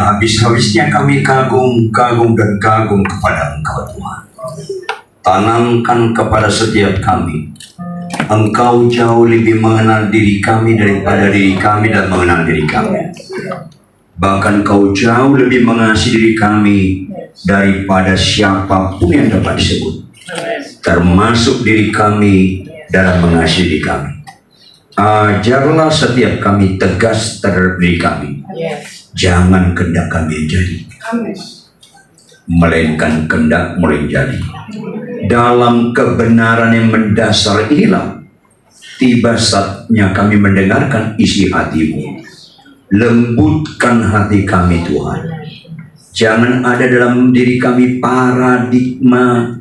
habis-habisnya kami kagum dan kagum kepada Engkau Tuhan. Tanamkan kepada setiap kami, Engkau jauh lebih mengenal diri kami daripada diri kami dan mengenal diri kami. Bahkan Engkau jauh lebih mengasihi diri kami daripada siapapun yang dapat disebut, termasuk diri kami dalam mengasihi diri kami. Ajarlah setiap kami tegas terhadap diri kami. Jangan kehendak kami yang jadi, melainkan kehendak mulai jadi. Dalam kebenaran yang mendasar inilah tiba saatnya kami mendengarkan isi hati-Mu. Lembutkan hati kami Tuhan. Jangan ada dalam diri kami paradigma,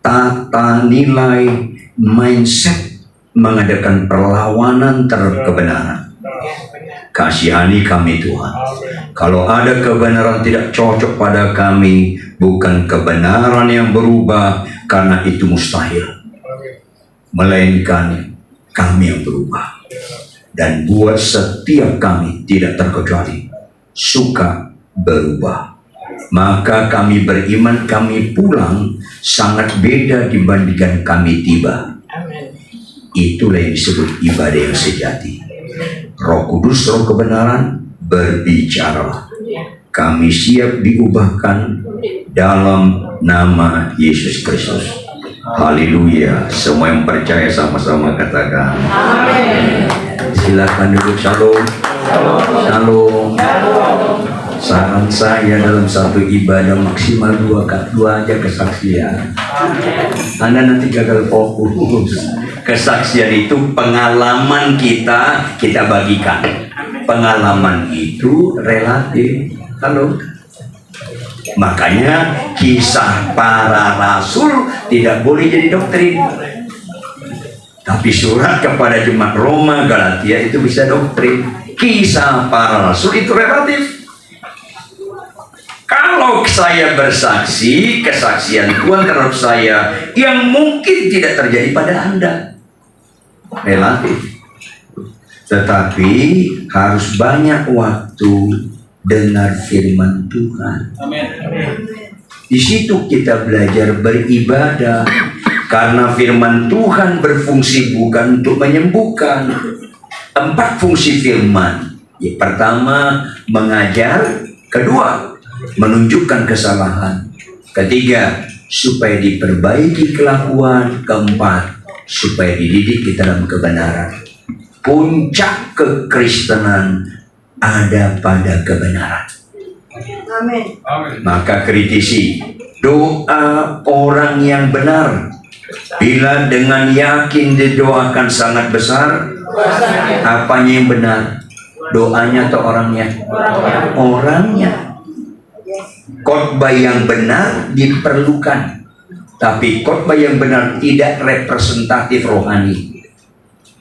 tata nilai, mindset mengadakan perlawanan terhadap kebenaran. Kasihani kami Tuhan. Kalau ada kebenaran tidak cocok pada kami, bukan kebenaran yang berubah, karena itu mustahil, melainkan kami yang berubah. Dan buat setiap kami tidak terkecuali suka berubah. Maka kami beriman kami pulang sangat beda dibandingkan kami tiba. Itulah yang disebut ibadah yang sejati. Roh Kudus, Roh kebenaran, berbicara. Kami siap diubahkan dalam nama Yesus Kristus. Haleluya. Semua yang percaya sama-sama katakan amin. Silakan duduk. Shalom. Shalom. Saran saya dalam satu ibadah maksimal dua aja kesaksian. Anda nanti gagal fokus. Kesaksian itu pengalaman kita bagikan. Pengalaman itu relatif. Halo. Makanya kisah para rasul tidak boleh jadi doktrin. Tapi surat kepada jemaat Roma, Galatia itu bisa doktrin. Kisah para rasul itu relatif. Kalau saya bersaksi, kesaksian Tuhan terhadap saya yang mungkin tidak terjadi pada Anda, relatif. Tetapi harus banyak waktu dengar firman Tuhan. Amin. Di situ kita belajar beribadah, karena firman Tuhan berfungsi bukan untuk menyembuhkan. 4 fungsi firman. Yang pertama, mengajar. Kedua, menunjukkan kesalahan. Ketiga, supaya diperbaiki kelakuan. Keempat, supaya dididik di dalam kebenaran. Puncak kekristenan ada pada kebenaran. Amin. Maka kritisi doa orang yang benar. Bila dengan yakin didoakan sangat besar, apanya yang benar? Doanya atau orangnya? Orangnya. Khotbah yang benar diperlukan, tapi khotbah yang benar tidak representatif rohani.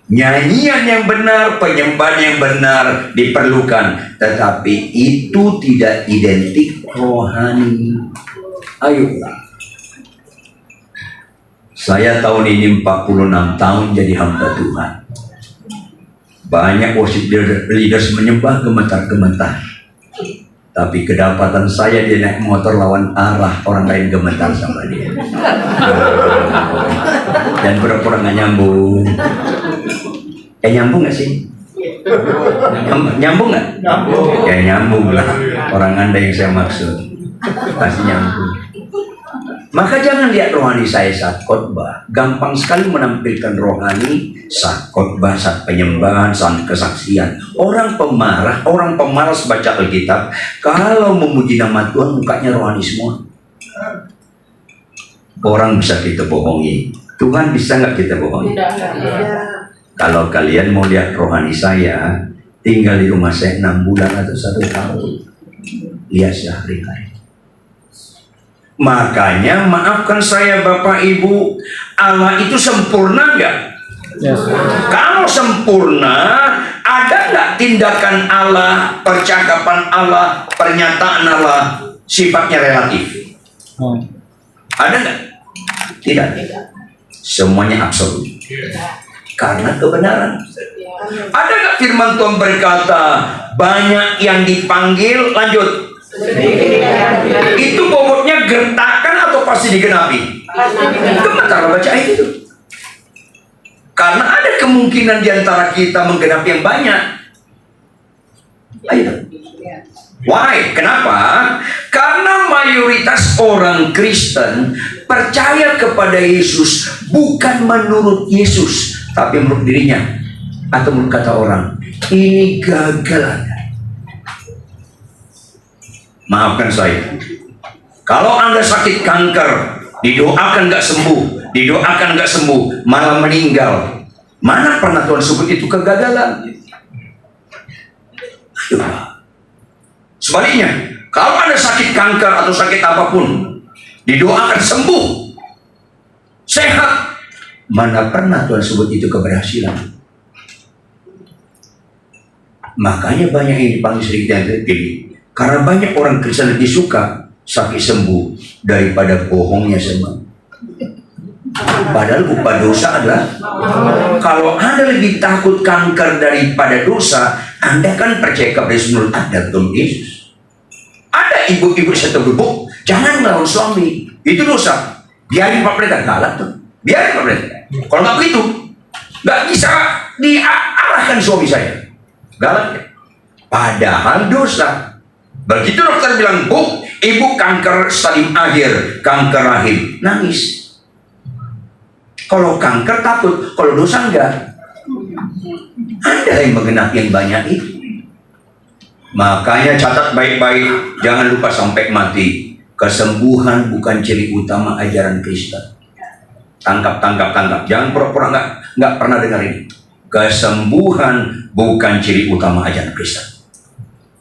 Nyanyian yang benar, penyembahan yang benar diperlukan, tetapi itu tidak identik rohani. Ayo. Saya tahun ini 46 tahun jadi hamba Tuhan. Banyak worship leaders menyembah gemetar-gemetar. Tapi kedapatan saya dia naik motor lawan arah, orang lain gemetar sama dia. Dan pura-pura nggak nyambung. Nyambung nggak sih? Nyambung nggak? Ya nyambung lah. Orang Anda yang saya maksud pasti nyambung. Maka jangan lihat rohani saya saat khotbah. Gampang sekali menampilkan rohani saat khotbah, saat penyembahan, saat kesaksian. Orang pemarah, orang pemalas baca Alkitab, kalau memuji nama Tuhan mukanya rohani semua. Orang bisa kita bohongi, Tuhan bisa nggak kita bohongi? Kalau kalian mau lihat rohani saya, tinggal di rumah saya 6 bulan atau 1 tahun, lihat sehari-hari. Makanya maafkan saya Bapak Ibu, Allah itu sempurna nggak? Yes. Kalau sempurna, ada nggak tindakan Allah, percakapan Allah, pernyataan Allah sifatnya relatif? Ada nggak? Tidak. Semuanya absolut. Karena kebenaran. Ada nggak firman Tuhan berkata, banyak yang dipanggil, lanjut, Itu bobotnya gertakan atau pasti digenapi? Gemetar baca ayat itu. Karena ada kemungkinan di antara kita menggenapi yang banyak. Ayo. Why? Kenapa? Karena mayoritas orang Kristen percaya kepada Yesus bukan menurut Yesus, tapi menurut dirinya atau menurut kata orang. Ini gagal Anda. Maafkan saya. Kalau Anda sakit kanker, didoakan nggak sembuh, didoakan nggak sembuh, malah meninggal. Mana pernah Tuhan sebut itu kegagalan? Ayo. Sebaliknya, kalau Anda sakit kanker atau sakit apapun, didoakan sembuh, sehat, mana pernah Tuhan sebut itu keberhasilan? Makanya banyak yang dipanggil sedikit pilih. Karena banyak orang Kristen lebih suka sakit sembuh daripada bohongnya semua. Padahal upah dosa adalah, kalau Anda lebih takut kanker daripada dosa, Anda kan percaya kepada Yesus menurut Anda, Tuhan Yesus. Ada ibu-ibu satu gubuk, jangan melawan suami, itu dosa. Biarin Pak Pendeta, galak tuh. Biarin Pak Pendeta. Kalau nggak begitu, nggak bisa diarahkan suami saya. Galak ya. Padahal dosa. Begitu dokter bilang, Bu, ibu kanker stadium akhir, kanker rahim, nangis. Kalau kanker takut, kalau dosa enggak. Anda yang menggenapi yang banyak itu. Makanya catat baik-baik, jangan lupa sampai mati. Kesembuhan bukan ciri utama ajaran Kristen. Tangkap. Jangan pura-pura nggak pernah dengar ini. Kesembuhan bukan ciri utama ajaran Kristen.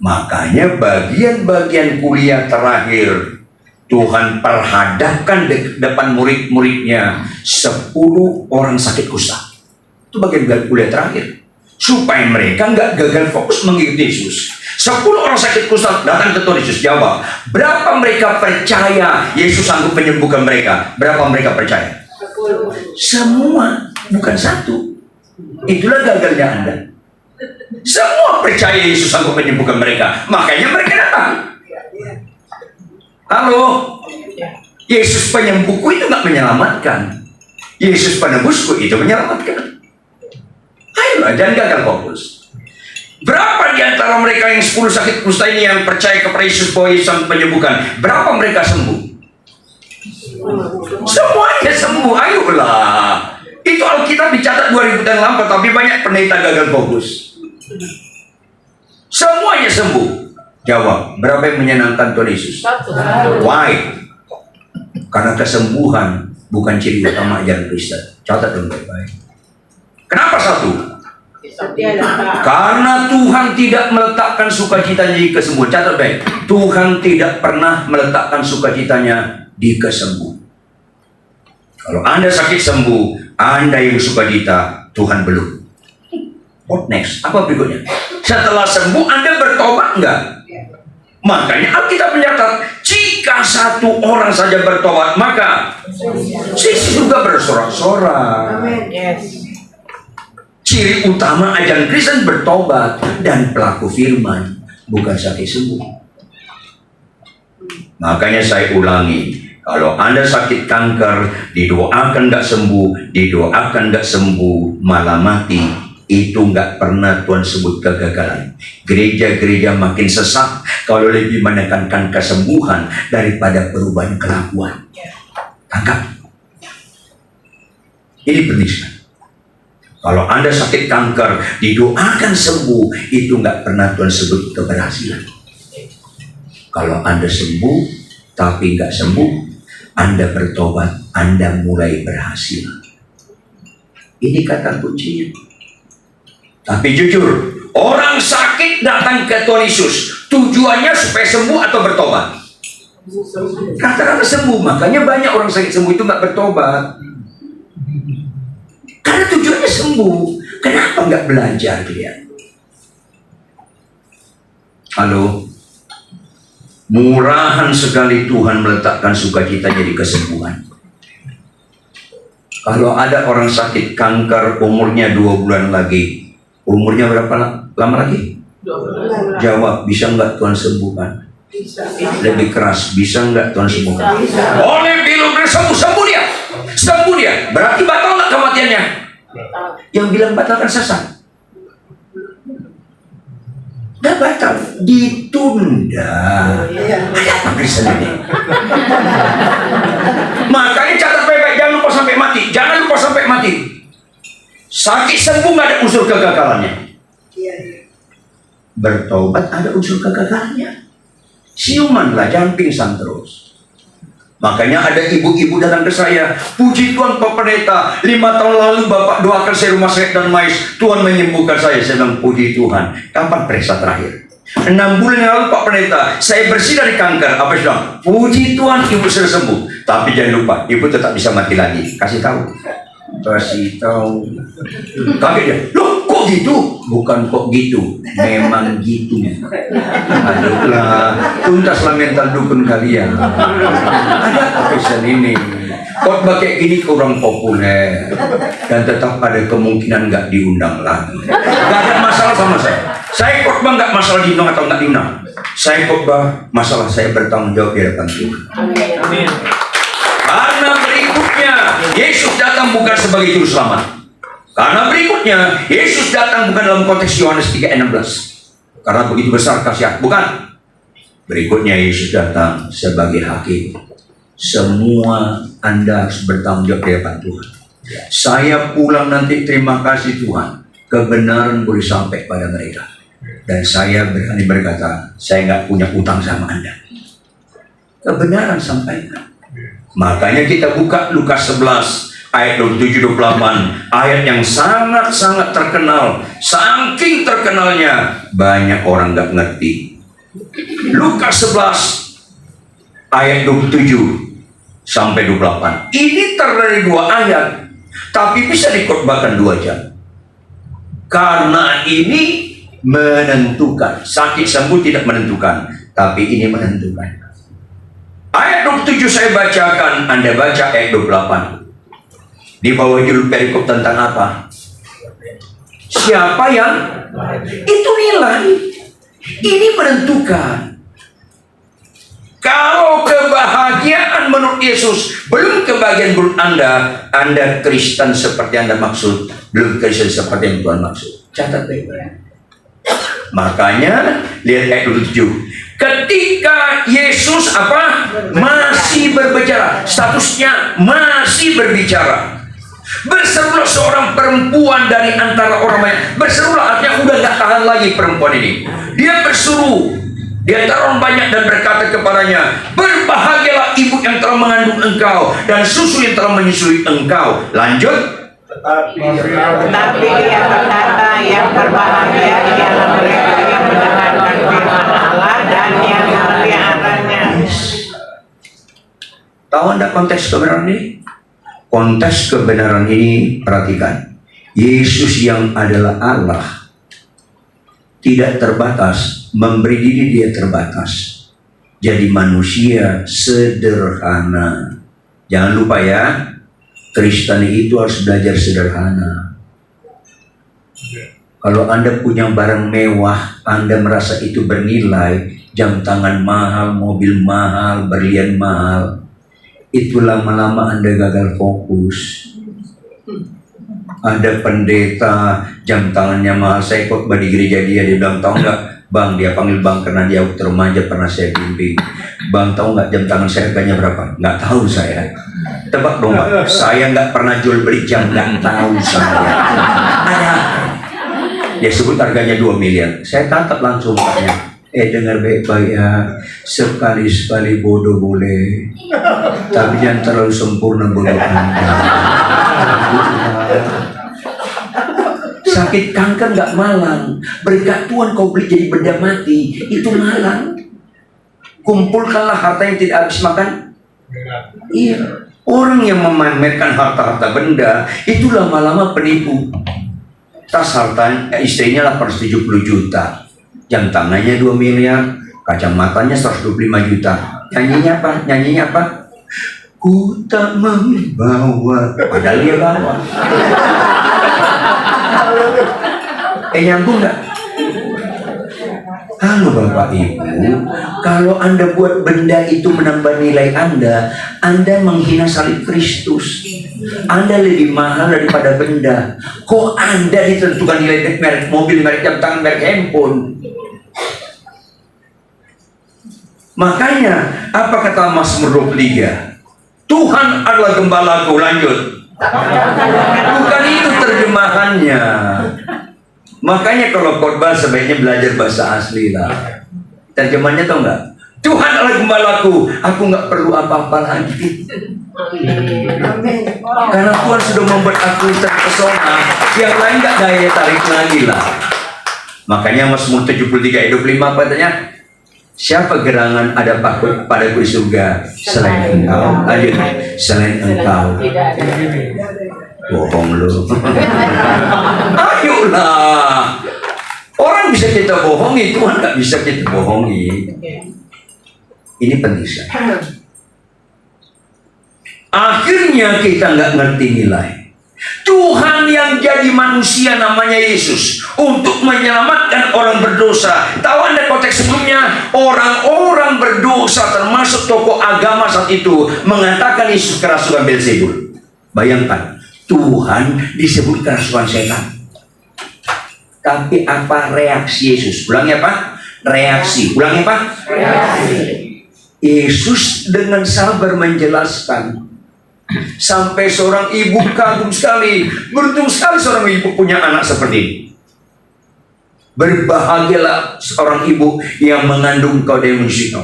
Makanya bagian-bagian kuliah terakhir Tuhan perhadapkan depan murid-muridnya 10 orang sakit kusta. Itu bagian kuliah terakhir. Supaya mereka nggak gagal fokus mengikuti Yesus. 10 orang sakit kusta datang ke Tuhan Yesus, jawab. Berapa mereka percaya Yesus sanggup menyembuhkan mereka? Berapa mereka percaya? Semua, bukan satu. Itulah gagalnya Anda. Semua percaya Yesus sanggup menyembuhkan mereka. Makanya mereka datang. Halo, Yesus penyembuhku itu nggak menyelamatkan. Yesus penebusku itu menyelamatkan. Ayolah, jangan gagal fokus. Berapa di antara mereka yang 10 sakit kusta ini yang percaya kepada Yesus bahwa Yesus sanggup menyembuhkan? Berapa mereka sembuh? Semuanya sembuh. Ayolah. Itu Alkitab dicatat 2000 tahun lampau, tapi banyak pendeta gagal fokus. Semuanya sembuh. Jawab, berapa yang menyenangkan Tuhan Yesus? Why? Karena kesembuhan bukan ciri utama ajaran Kristen. Catat dong baik-baik. Kenapa satu? Karena Tuhan tidak meletakkan sukacitanya di kesembuhan. Catat baik. Tuhan tidak pernah meletakkan sukacitanya di kesembuhan. Kalau Anda sakit sembuh, Anda yang sukacita, Tuhan belum. What next? Apa berikutnya? Setelah sembuh, Anda bertobat enggak? Makanya Alkitab mencatat, jika satu orang saja bertobat, maka sisi juga bersorak-sorak. Ciri utama ajaran Kristen bertobat dan pelaku firman, bukan sakit sembuh. Makanya saya ulangi, kalau Anda sakit kanker, didoakan nggak sembuh, malah mati. Itu nggak pernah Tuhan sebut kegagalan. Gereja-gereja makin sesat kalau lebih menekankan kesembuhan daripada perubahan kelakuan. Tangkap. Ini penting sekali. Kalau Anda sakit kanker, didoakan sembuh, itu nggak pernah Tuhan sebut keberhasilan. Kalau Anda sembuh, tapi nggak sembuh, Anda bertobat, Anda mulai berhasil. Ini kata kuncinya. Tapi jujur, orang sakit datang ke Tuhan Yesus, tujuannya supaya sembuh atau bertobat? Kata-kata sembuh, makanya banyak orang sakit sembuh itu nggak bertobat. Karena tujuannya sembuh. Kenapa nggak belajar dia? Halo, murahan sekali Tuhan meletakkan sukacitanya di kesembuhan. Kalau ada orang sakit kanker umurnya 2 bulan lagi, umurnya berapa lama lagi? 2 bulan. Jawab, bisa nggak Tuhan sembuhkan? Lebih keras, bisa nggak Tuhan sembuhkan? Bisa. Oleh bilang sembuh dia. Sembuh dia. Berarti batal nggak kematiannya? Yang bilang batal kan sesat. Nggak batal, ditunda. Ada apa Kristen ini? Makanya catat baik-baik, jangan lupa sampai mati. Jangan lupa sampai mati. Sakit sembuh nggak ada unsur kegagalannya. Bertobat ada unsur kegagalannya. Siumanlah, jangan pingsan terus. Makanya ada ibu-ibu datang ke saya, puji Tuhan Pak Pendeta, 5 tahun lalu Bapak doakan saya rumah sakit dan mais, Tuhan menyembuhkan saya. Saya bilang, puji Tuhan. Kapan periksa terakhir? 6 bulan yang lalu Pak Pendeta, saya bersih dari kanker. Apa sih bilang? Puji Tuhan, ibu sudah sembuh. Tapi jangan lupa, ibu tetap bisa mati lagi. Kasih tahu. Kasih tahu. Kaget dia. Loh, kok gitu? Bukan kok gitu, memang gitu. Aduhlah, tuntaslah mental dukun kalian. Ada apa Kristen ini? Khotbah kayak gini kurang populer dan tetap ada kemungkinan nggak diundang lagi. Nggak ada masalah sama saya. Saya khotbah nggak masalah diundang atau nggak diundang. Saya khotbah masalah saya bertanggung jawab di hadapan Tuhan. Amin. Karena berikutnya Yesus datang bukan sebagai juru selamat. Karena berikutnya Yesus datang bukan dalam konteks Yohanes 3:16. Karena begitu besar kasihan, bukan. Berikutnya Yesus datang sebagai hakim. Semua Anda harus bertanggung jawab di hadapan Tuhan. Saya pulang nanti, terima kasih Tuhan, kebenaran boleh sampai pada mereka. Dan saya berani berkata, saya nggak punya utang sama Anda. Kebenaran sampaikan. Makanya kita buka Lukas 11 ayat 27-28, ayat yang sangat-sangat terkenal. Saking terkenalnya banyak orang nggak ngerti. Lukas 11 ayat 27 sampai 28. Ini terdiri 2 ayat, tapi bisa dikhotbahkan 2 jam. Karena ini menentukan. Sakit sembuh tidak menentukan, tapi ini menentukan. Ayat 27 saya bacakan, Anda baca ayat 28. Di bawah judul perikop tentang apa? Siapa yang? Itu nilai. Ini menentukan. Kalau kebahagiaan menurut Yesus belum kebahagiaan menurut Anda Kristen seperti Anda maksud, belum Kristen seperti yang Tuhan maksud. Catat baik-baik. Makanya lihat ayat 27. Ketika Yesus masih berbicara, statusnya masih berbicara, berserulah seorang perempuan dari antara orang banyak. Berserulah artinya udah gak tahan lagi perempuan ini. Dia berseru di antara orang banyak dan berkata kepadanya, berbahagialah ibu yang telah mengandung engkau dan susu yang telah menyusui engkau. Lanjut. Tetapi yang berkata, yang berbahagia ialah mereka yang mendengarkan firman Allah dan yang memeliharanya. Tahu Anda konteks kebenaran ini? Konteks kebenaran ini, perhatikan. Yesus yang adalah Allah tidak terbatas, memberi diri dia terbatas. Jadi manusia sederhana. Jangan lupa ya, Kristen itu harus belajar sederhana. Kalau Anda punya barang mewah, Anda merasa itu bernilai, jam tangan mahal, mobil mahal, berlian mahal, itu lama-lama Anda gagal fokus. Ada pendeta jam tangannya mahal, saya khotbah di gereja dia bilang, tahu nggak Bang, dia panggil Bang karena dia waktu remaja pernah saya bimbing. Bang, tahu nggak jam tangan saya harganya berapa? Nggak tahu saya. Tebak dong Pak, saya nggak pernah jual beli jam, nggak tahu saya. Ada. Dia sebut harganya 2 miliar. Saya tatap langsung tanya. Dengar baik-baik ya, sekali-sekali bodoh boleh, tapi jangan terlalu sempurna bodoh Anda. Sakit kanker nggak malang, berkat Tuhan kau beli jadi benda mati, itu malang. Kumpulkanlah harta yang tidak habis makan. Iya, orang yang memamerkan harta-harta benda itu lama-lama penipu. Tas harta istrinya 870 juta. Jam tangannya 2 miliar, kacamatanya 125 juta. Nyanyinya apa? Ku tak membawa, padahal dia bawa. Nyambung nggak? Halo Bapak Ibu, kalau Anda buat benda itu menambah nilai Anda menghina salib Kristus. Anda lebih mahal daripada benda. Kok Anda ditentukan nilai merek mobil, merek jam tangan, merek handphone? Makanya, apa kata Mazmur 23? Tuhan adalah gembalaku, lanjut. Bukan itu terjemahannya. Makanya kalau khotbah sebaiknya belajar bahasa asli lah. Terjemahannya tau nggak? Tuhan adalah gembalaku, aku nggak perlu apa-apa lagi. Karena Tuhan sudah membuat aku terpesona, yang lain nggak daya tarik lagi lah. Makanya Mazmur 73 ayat 25 katanya, siapa gerangan ada padaku di surga selain engkau? Lanjut, selain engkau. Bohong lu. Ayolah. Orang bisa kita bohongi, Tuhan nggak bisa kita bohongi. Ini penting sekali. Akhirnya kita nggak ngerti nilai. Tuhan yang jadi manusia namanya Yesus untuk menyelamatkan orang berdosa. Tahu Anda konteks sebelumnya, orang-orang berdosa termasuk tokoh agama saat itu mengatakan Yesus kerasukan Beelzebul. Bayangkan, Tuhan disebut kerasukan setan. Tapi apa reaksi Yesus? Ulangnya apa? Reaksi. Ulangnya apa? Reaksi. Yesus dengan sabar menjelaskan. Sampai seorang ibu kagum sekali. Beruntung sekali seorang ibu punya anak seperti ini. Berbahagialah seorang ibu yang mengandung kau dari manusia.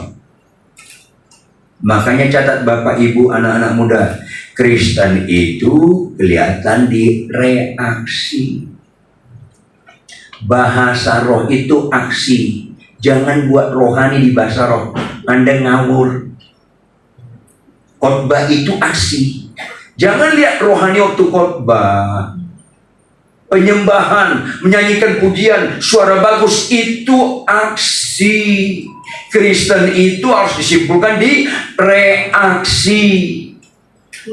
Makanya catat Bapak Ibu anak-anak muda, Kristen itu kelihatan di reaksi. Bahasa roh itu aksi. Jangan buat rohani di bahasa roh. Anda ngawur. Khotbah itu aksi. Jangan lihat rohani waktu khotbah. Penyembahan, menyanyikan pujian, suara bagus itu aksi. Kristen itu harus disimpulkan di reaksi.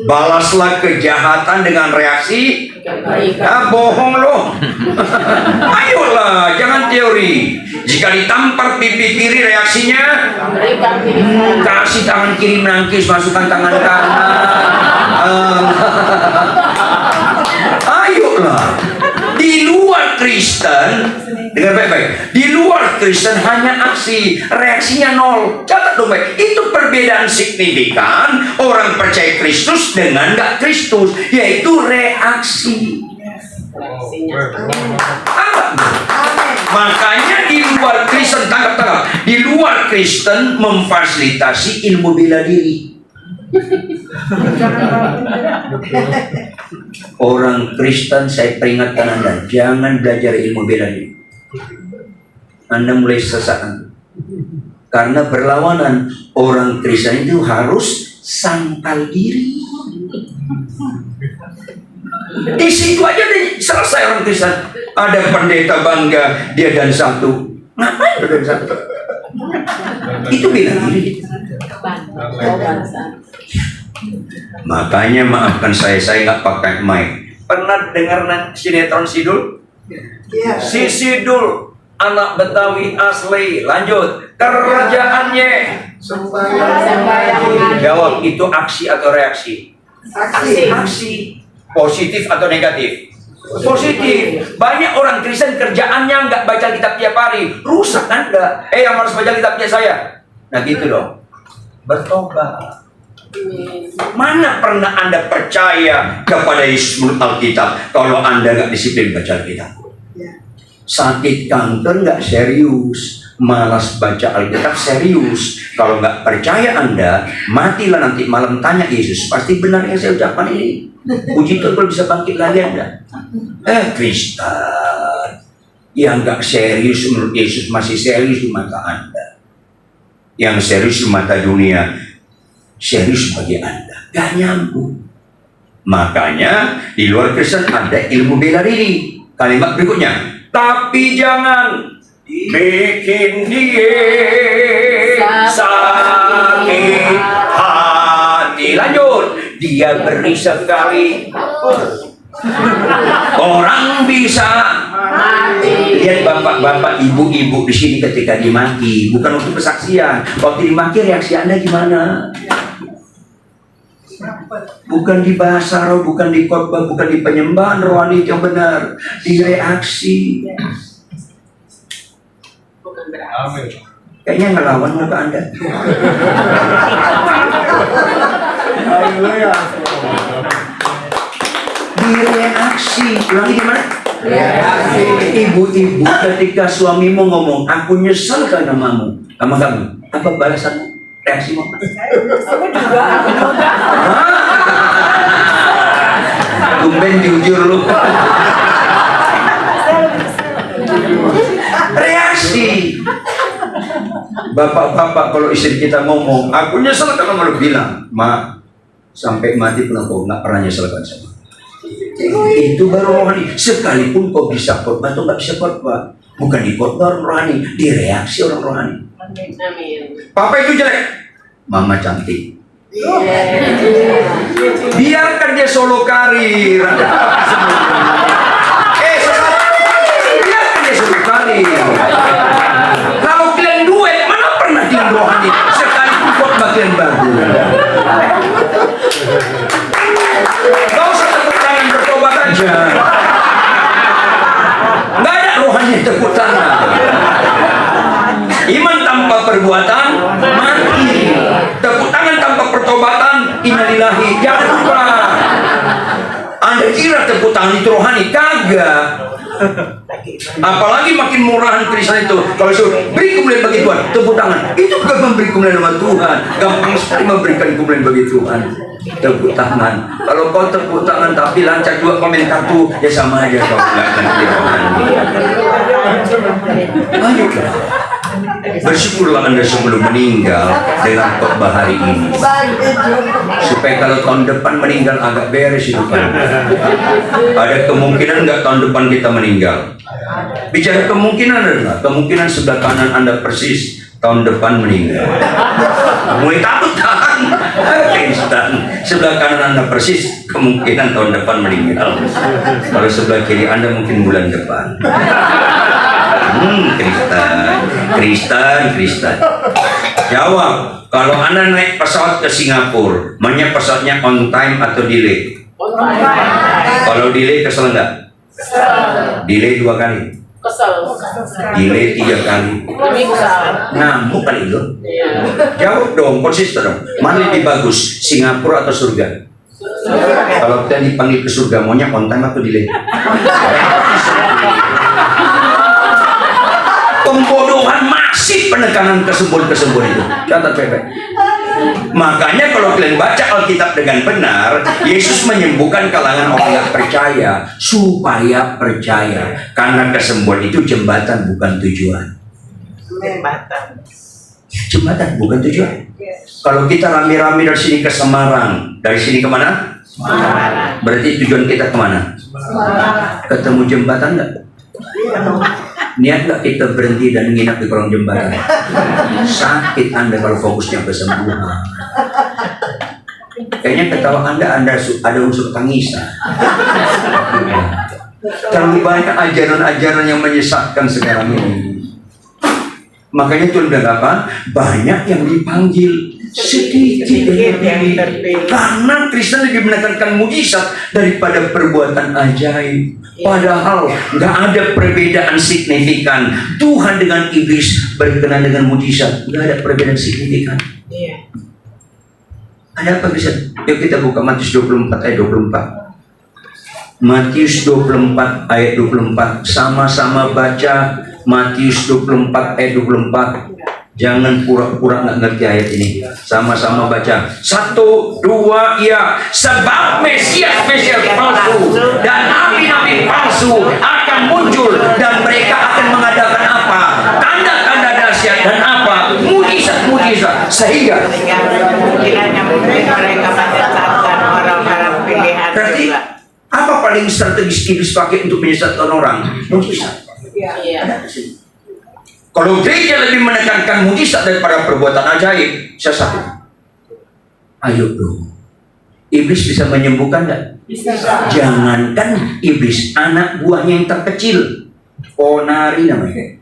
Balaslah kejahatan dengan reaksi. Bohong loh. Ayolah, jangan teori. Jika ditampar pipi kiri reaksinya, kasih tangan kiri menangkis, masukkan tangan kanan. Ayolah. Di luar Kristen, dengar baik-baik, di luar Kristen hanya aksi, reaksinya nol. Catat dong baik, itu perbedaan signifikan orang percaya Kristus dengan nggak Kristus, yaitu reaksi. Makanya di luar Kristen, tangkap, di luar Kristen memfasilitasi ilmu bela diri. Orang Kristen, saya peringatkan Anda, jangan belajar ilmu bela diri. Anda mulai sesat. Karena berlawanan, orang Kristen itu harus sangkal diri. Di situ aja deh, selesai orang Kristen. Ada pendeta bangga, dia dan satu. Ngapain dan satu? Itu bela diri. Makanya maafkan saya nggak pakai mic. Pernah dengar sinetron Sidul? Ya. Si Sidul, anak Betawi asli. Lanjut, kerjaannya sembahyang. Jawab, itu aksi atau reaksi? Aksi. Positif atau negatif? Positif. Banyak orang Kristen kerjaannya nggak baca kitab tiap hari. Rusak Anda. Yang harus baca kitabnya saya. Nah gitu dong. Bertobat. Mana pernah Anda percaya kepada Yesus menurut Alkitab kalau Anda nggak disiplin baca Alkitab? Sakit kanker nggak serius, malas baca Alkitab serius. Kalau nggak percaya Anda, matilah nanti malam tanya Yesus, pasti benar yang saya ucapkan ini. Puji Tuhan kalau bisa bangkit lagi Anda. Kristen yang nggak serius menurut Yesus masih serius di mata Anda. Yang serius di mata dunia, serius bagi Anda. Gak nyambung. Makanya di luar Kristen ada ilmu bela diri. Kalimat berikutnya, tapi jangan bikin dia sakit hati. Lanjut, dia beri sekali. Orang bisa lihat bapak-bapak, ibu-ibu di sini ketika dimaki, bukan untuk kesaksian. Waktu dimaki reaksi Anda gimana? Bukan di bahasa roh, bukan di khotbah, bukan di penyembahan rohani yang benar, di reaksi. Kayaknya ngelawan muka Anda. Di reaksi. Ulangi gimana? Reaksi. Ibu-ibu ketika suamimu ngomong, aku nyesal karena sama kamu. Apa balasanmu? Reaksimu? Aku juga. Tumben jujur lu. Reaksi. Bapak-bapak kalau istri kita ngomong, aku nyesel kalau malu bilang, "Ma, sampai mati pun aku nggak pernah nyeselkan sama." Itu baru rohani. Sekalipun kau bisa khotbah atau nggak bisa khotbah, bukan di khotbah rohani, di reaksi orang rohani. Papa itu jelek, mama cantik. Biarkan dia solo karir. Biarkan dia solo karir. Kalau kalian duet, mana pernah kalian rohani? Sekalipun khotbah kalian bagus. Gak usah tepuk tangan bertobat aja. Gak ada rohani tepuk tangan. Iman tanpa perbuatan mati. Tepuk tangan tanpa pertobatan innalillahi. Jangan lupa. Anda kira tepuk tangan itu rohani? Kagak. Apalagi makin murahan Kristen itu. Kalau suruh beri kemuliaan bagi Tuhan, tepuk tangan. Itu bukan memberi kemuliaan sama Tuhan. Gampang sekali memberikan kemuliaan bagi Tuhan. Tepuk tangan. Kalau kau tepuk tangan tapi lancar juga komentar tuh, ya sama aja kau nggak akan rohani. Ayo. Bersyukurlah Anda sebelum meninggal dengan khotbah hari ini, supaya kalau tahun depan meninggal agak beres hidup Anda. Ada kemungkinan nggak tahun depan kita meninggal? Bicara kemungkinan adalah kemungkinan sebelah kanan Anda persis tahun depan meninggal. Mulai takut kan? Kristen. Sebelah kanan Anda persis kemungkinan tahun depan meninggal. Kalau sebelah kiri Anda mungkin bulan depan. Kristen. Jawab, kalau Anda naik pesawat ke Singapura, maunya pesawatnya on time atau delay? On time. Kalau delay kesel nggak? Delay 2 kali. Kesel. Delay 3 kali. Ngamuk kali itu. Jawab dong, konsisten dong. Mana lebih bagus, Singapura atau surga? Kalau kita dipanggil ke surga, maunya on time atau delay? Pembodohan masih penekanan kesembur-kesembur itu. Catat baik-baik. Makanya kalau kalian baca Alkitab dengan benar, Yesus menyembuhkan kalangan orang yang percaya supaya percaya. Karena kesembuhan itu jembatan bukan tujuan. Jembatan bukan tujuan. Kalau kita rame-rame dari sini ke Semarang, dari sini kemana? Semarang. Berarti tujuan kita kemana? Semarang. Ketemu jembatan enggak? Niat nggak kita berhenti dan nginap di kolong jembatan? Sakit Anda kalau fokusnya kesembuhan. Kayaknya ketawa Anda ada unsur tangisan. Terlalu banyak ajaran-ajaran yang menyesatkan sekarang ini. Makanya Tuhan bilang apa? Banyak yang dipanggil, sedikit yang terpilih. Karena Kristen lebih menekankan mujizat daripada perbuatan ajaib. Padahal nggak ada perbedaan signifikan. Tuhan dengan iblis berkenan dengan mujizat, nggak ada perbedaan signifikan. Ada apa bisa? Yuk kita buka Matius 24 ayat 24. Matius 24 ayat 24. Sama-sama baca Matius 24 ayat 24. Jangan pura-pura nggak ngerti ayat ini. Sama-sama baca. 1, 2, ya. Sebab Mesias palsu dan nabi-nabi palsu akan muncul, dan mereka akan mengadakan apa? Tanda-tanda dahsyat dan apa? Mujizat. Sehingga kiranya mungkin mereka menyesatkan orang-orang pilihan. berarti apa paling strategis iblis pakai untuk menyesatkan orang? Mujizat. Iya. Kalau gereja lebih menekankan mujizat daripada perbuatan ajaib, saya sakit. Ayo dong. Iblis bisa menyembuhkan enggak? Jangankan iblis, anak buahnya yang terkecil, Onari namanya.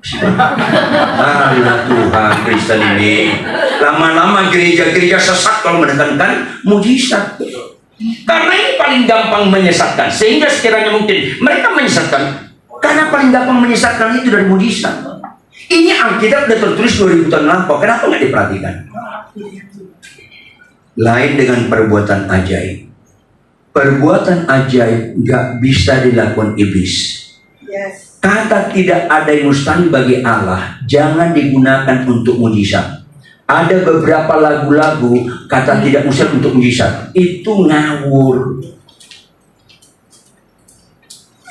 Allah Tuhan Kristen ini. Lama-lama gereja-gereja sesat kalau menekankan mujizat. Karena ini paling gampang menyesatkan. Sehingga sekiranya mungkin mereka menyesatkan, karena paling gampang menyesatkan itu dari mujizat. Ini Alkitab sudah tertulis 2000 tahun lampau. Kenapa nggak diperhatikan? Lain dengan perbuatan ajaib. Perbuatan ajaib nggak bisa dilakukan iblis. Kata tidak ada yang mustahil bagi Allah jangan digunakan untuk mujizat. Ada beberapa lagu-lagu kata tidak mustahil untuk mujizat. Itu ngawur.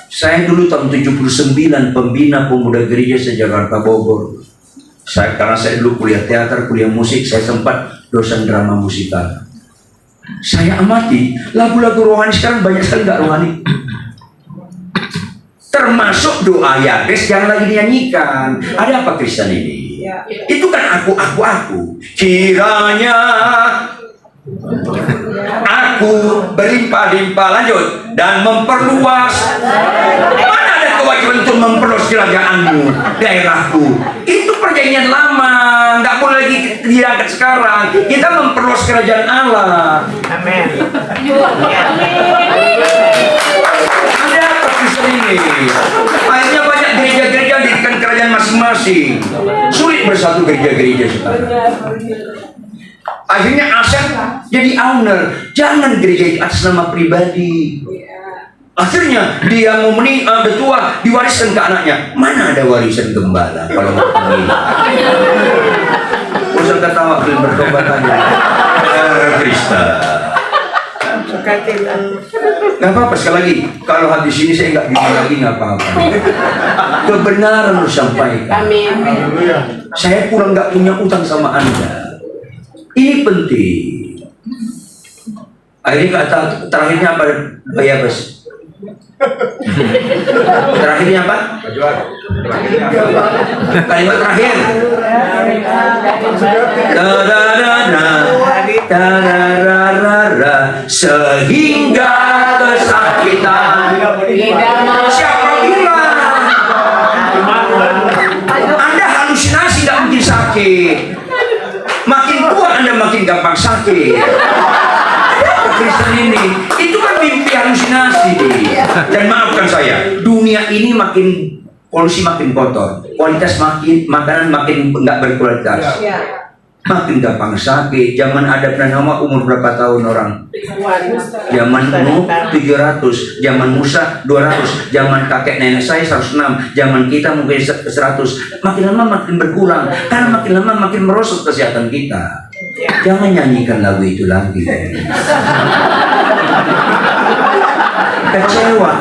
Saya dulu tahun 79 pembina pemuda gereja se-Jakarta Bogor. Karena saya dulu kuliah teater, kuliah musik, saya sempat dosen drama musikal. Saya amati lagu-lagu rohani sekarang banyak sekali nggak rohani. Termasuk doa Yabes yang lagi dinyanyikan. Ada apa Kristen ini? Itu kan aku. Kiranya aku berlimpah-limpah, lanjut, dan memperluas. Mana ada kewajiban untuk memperluas kerajaanmu, daerahku? Itu perjanjian lama, nggak boleh lagi diangkat sekarang. Kita memperluas kerajaan Allah. Amin. Ada apa Kristen ini? Akhirnya banyak gereja-gereja dirikan kerajaan masing-masing. Sulit bersatu gereja-gereja sekarang. Akhirnya Asep jadi owner. Jangan gereja atas nama pribadi. Akhirnya dia mau tua diwariskan ke anaknya. Mana ada warisan gembala kalau mau pergi? Usah ketawa bertobat aja. Kristen. Gak apa-apa, sekali lagi kalau habis ini saya nggak jujur lagi nggak apa-apa. Kebenaran harus sampaikan. Amin. Saya kurang nggak punya utang sama Anda. Ini penting. Akhirnya kata terakhirnya apa? Ya bos. Terakhirnya apa? Kalimat terakhir. Sehingga kesakitan. Siapa bilang? Anda halusinasi tidak mungkin sakit. Makin tua Anda makin gampang sakit. Kristen ini itu kan mimpi halusinasi. Dan maafkan saya, dunia ini polusi makin kotor, kualitas makanan makin nggak berkualitas, makin gampang sakit. Zaman ada pernah umur berapa tahun orang? Zaman Nuh 700, zaman Musa 200, zaman kakek nenek saya 106, zaman kita mungkin 100. Makin lama makin berkurang, karena makin lama makin merosot kesehatan kita. Jangan nyanyikan lagu itu lagi. Kecewa.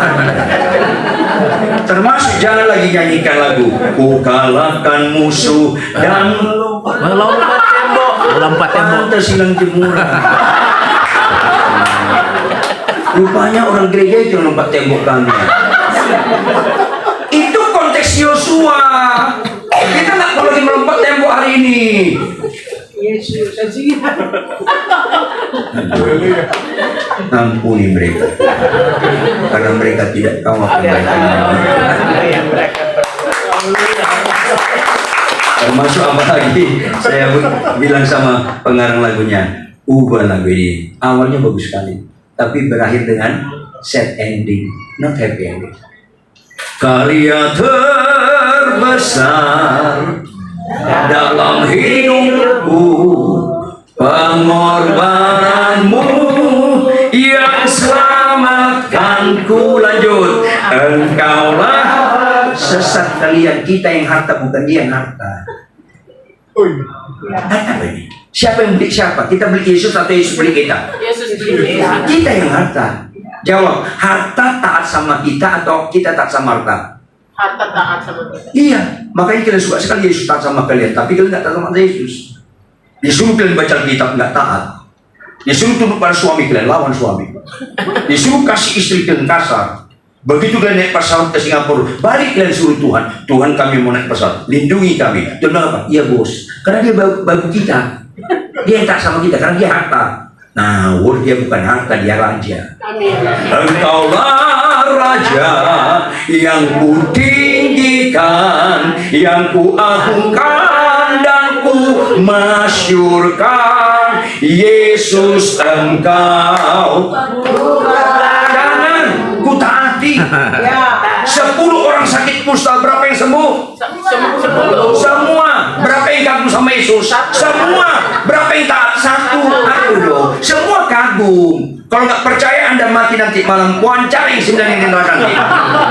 Termasuk jangan lagi nyanyikan lagu Ku kalahkan musuh dan melompat tembok. pantas hilang jemuran. Rupanya orang gereja itu lompat tembok kami. Itu konteks Yosua. Kita nggak boleh lagi melompat tembok hari ini. Ampuni mereka karena mereka tidak tahu apa yang mereka. Termasuk apa lagi? Saya bilang sama pengarang lagunya, ubah lagu ini. Awalnya bagus sekali, tapi berakhir dengan sad ending, not happy ending. Karya terbesar dalam hidupku, pengorbananmu yang selamatkanku. Lanjut, engkaulah sesat kalian. Kita yang harta, bukan dia yang harta. Apa ini? Siapa yang beli siapa? Kita beli Yesus atau Yesus beli kita? Yesus beli kita. Kita yang harta. Jawab, harta taat sama kita atau kita taat sama harta? Harta taat sama kita. Iya, makanya kalian suka sekali Yesus taat sama kalian, tapi kalian nggak taat sama Yesus. Disuruh kalian baca Alkitab nggak taat. Disuruh tunduk pada suami kalian, lawan suami. Disuruh kasih istri kalian kasar. Begitu kalian naik pesawat ke Singapura, balik kalian suruh Tuhan, Tuhan kami mau naik pesawat, lindungi kami. Dia bilang apa? Iya bos, karena dia babu kita. Dia yang taat sama kita, karena dia harta. Ngawur, dia bukan harta, dia raja. Engkaulah raja yang kutinggikan, yang kuagungkan dan ku masyurkan. Yesus, engkau jangan ku taati. 10 orang sakit kusta, berapa yang sembuh? Semua. Berapa yang kagum sama Yesus? Semua. Berapa yang taat? 1. Aku dong. Semua kagum. Kalau nggak percaya Anda mati nanti malam. Wawancara yang 9 yang di neraka nanti.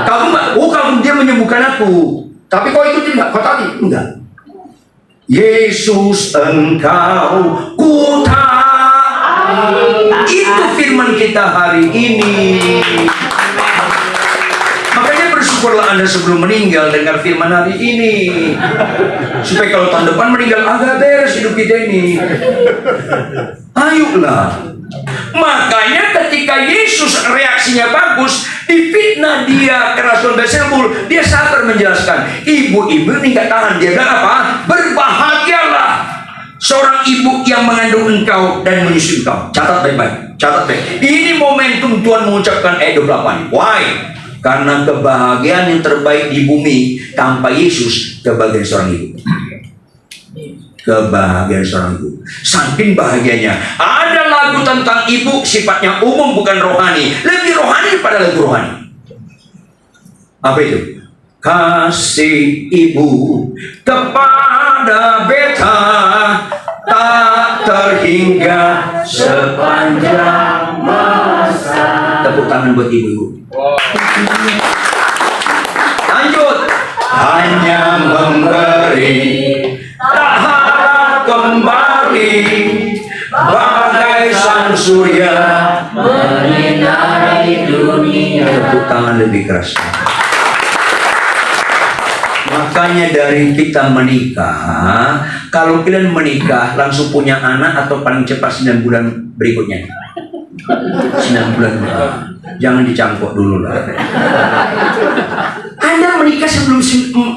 Kagum nggak? Oh, kagum, dia menyembuhkan aku. Tapi kau itu tidak, kau taati? Enggak. Yesus, engkau ku taati. Itu firman kita hari ini. Makanya bersyukurlah Anda sebelum meninggal dengar firman hari ini, supaya kalau tahun depan meninggal agak beres hidup kita ini. Ayolah. Makanya ketika Yesus reaksinya bagus, difitnah dia ke Rasul Beelzebul, dia sabar menjelaskan. Ibu-ibu ini nggak tahan, dia bilang apa? Berbahagialah seorang ibu yang mengandung engkau dan menyusui engkau. Catat baik-baik, catat baik. Ini momentum Tuhan mengucapkan ayat 28. Why? Karena kebahagiaan yang terbaik di bumi tanpa Yesus, kebahagiaan seorang ibu. Kebahagiaan seorang ibu. Saking bahagianya. Ada lagu tentang ibu, sifatnya umum bukan rohani. Lebih rohani daripada lagu rohani. Apa itu? Kasih ibu kepada beta tak terhingga sepanjang masa. Tepuk tangan buat ibu-ibu. Lanjut. Hanya memberi, tak harap kembali, bagai sang surya menyinari dunia. Tepuk tangan lebih keras. Makanya dari kita menikah, kalau kalian menikah langsung punya anak atau paling cepat 9 bulan berikutnya. 9 bulan. Jangan dicampur dulu lah. Anda menikah sebelum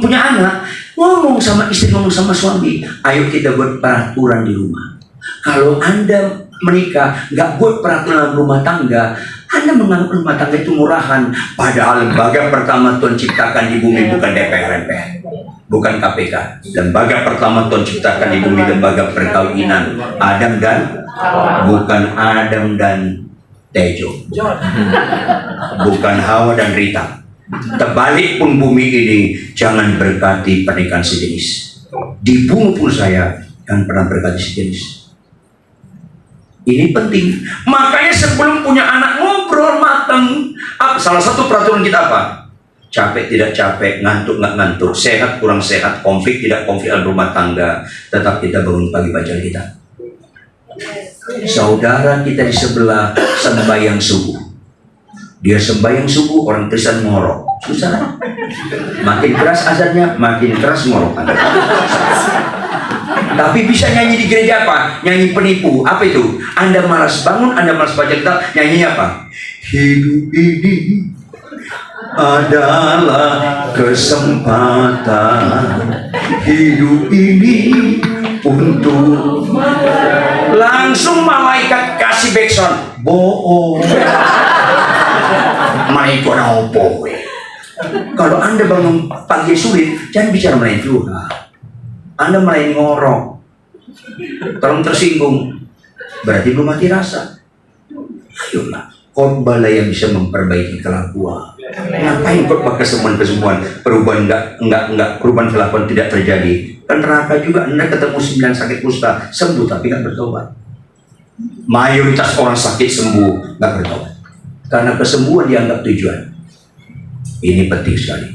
punya anak, ngomong sama istri, ngomong sama suami, ayo kita buat peraturan di rumah. Kalau Anda menikah nggak buat peraturan rumah tangga, Anda menganggap rumah tangga itu murahan. Padahal lembaga pertama Tuhan ciptakan di bumi bukan DPR, bukan KPK. Lembaga pertama Tuhan ciptakan di bumi lembaga perkawinan. Adam dan bukan Adam dan Tejo, bukan Hawa dan Rita. Terbalik pun bumi ini, jangan berkati pernikahan sejenis. Dibunuh pun saya yang pernah berkati sejenis. Ini penting. Makanya sebelum punya anak ngobrol matang. Salah satu peraturan kita apa? Capek tidak capek, ngantuk nggak ngantuk, sehat kurang sehat, konflik tidak konflik dalam rumah tangga. Tetap kita bangun pagi baca kita. Saudara kita di sebelah sembahyang subuh. Dia sembahyang subuh, orang Kristen ngorok. Susah. Makin keras azannya, makin keras ngorokan. Tapi bisa nyanyi di gereja apa? Nyanyi penipu. Apa itu? Anda malas bangun, Anda malas baca kitab, nyanyi apa? Hidup ini adalah kesempatan. Hidup ini untuk langsung malaikat kasih backsound. Bohong. Malaikat opo. Kalau Anda bangun pagi sulit, jangan bicara melayani Tuhan. Anda melayani ngorok. Kalau tersinggung, berarti belum mati rasa. Ayolah, khotbah yang bisa memperbaiki kelakuan. Ngapain khotbah kesembuhan, perubahan enggak perubahan kelakuan tidak terjadi. Kan neraka juga. Anda ketemu 9 sakit kusta, sembuh tapi nggak bertobat. Mayoritas orang sakit sembuh nggak bertobat karena kesembuhan dianggap tujuan. Ini penting sekali.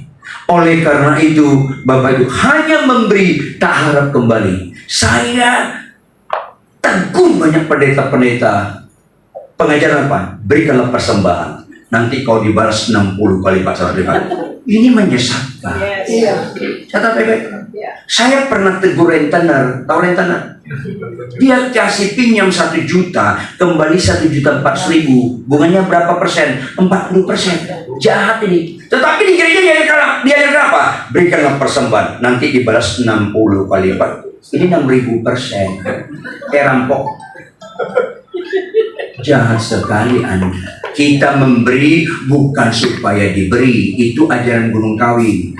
Oleh karena itu, Bapak Ibu hanya memberi, tak harap kembali. Saya tegur banyak pendeta-pendeta. Pengajaran apa? Berikanlah persembahan. Nanti kau dibalas 60 kali lipat. Ini menyesatkan. Catat baik-baik. Saya pernah tegur rentenir. Tahu rentenir? Dia kasih pinjam 1 juta, kembali 1.400.000. Bunganya berapa persen? 40%. Jahat ini. Tetapi di gereja diajarkan apa? Berikanlah persembahan, nanti dibalas 60 kali lipat. Ini 6.000%. Kayak rampok. Jahat sekali Anda. Kita memberi bukan supaya diberi. Itu ajaran Gunung Kawi.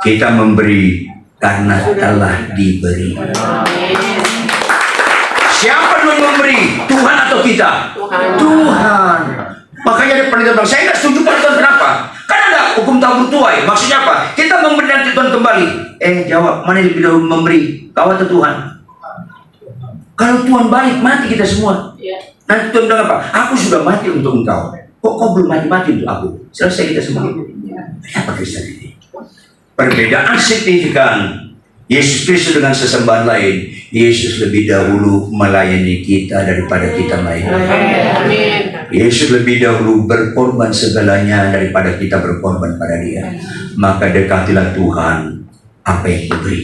Kita memberi karena telah diberi. Siapa yang memberi? Tuhan atau kita? Tuhan. Makanya ada penelitian bilang, saya nggak setuju Pak Tuhan, kenapa? Kan ada hukum tabur tuai. Maksudnya apa? Kita memberi nanti Tuhan kembali. Jawab, mana yang lebih dahulu memberi? Kau atau Tuhan? Kalau Tuhan balik, mati kita semua. Nanti Tuhan bilang apa? Aku sudah mati untuk engkau. Kok kau belum mati-mati untuk aku? Selesai kita semua. Apa Kristen ini? Perbedaan signifikan Yesus Kristus dengan sesembahan lain. Yesus lebih dahulu melayani kita daripada kita melayani. Yesus lebih dahulu berkorban segalanya daripada kita berkorban pada Dia. Maka dekatilah Tuhan, apa yang kuberi,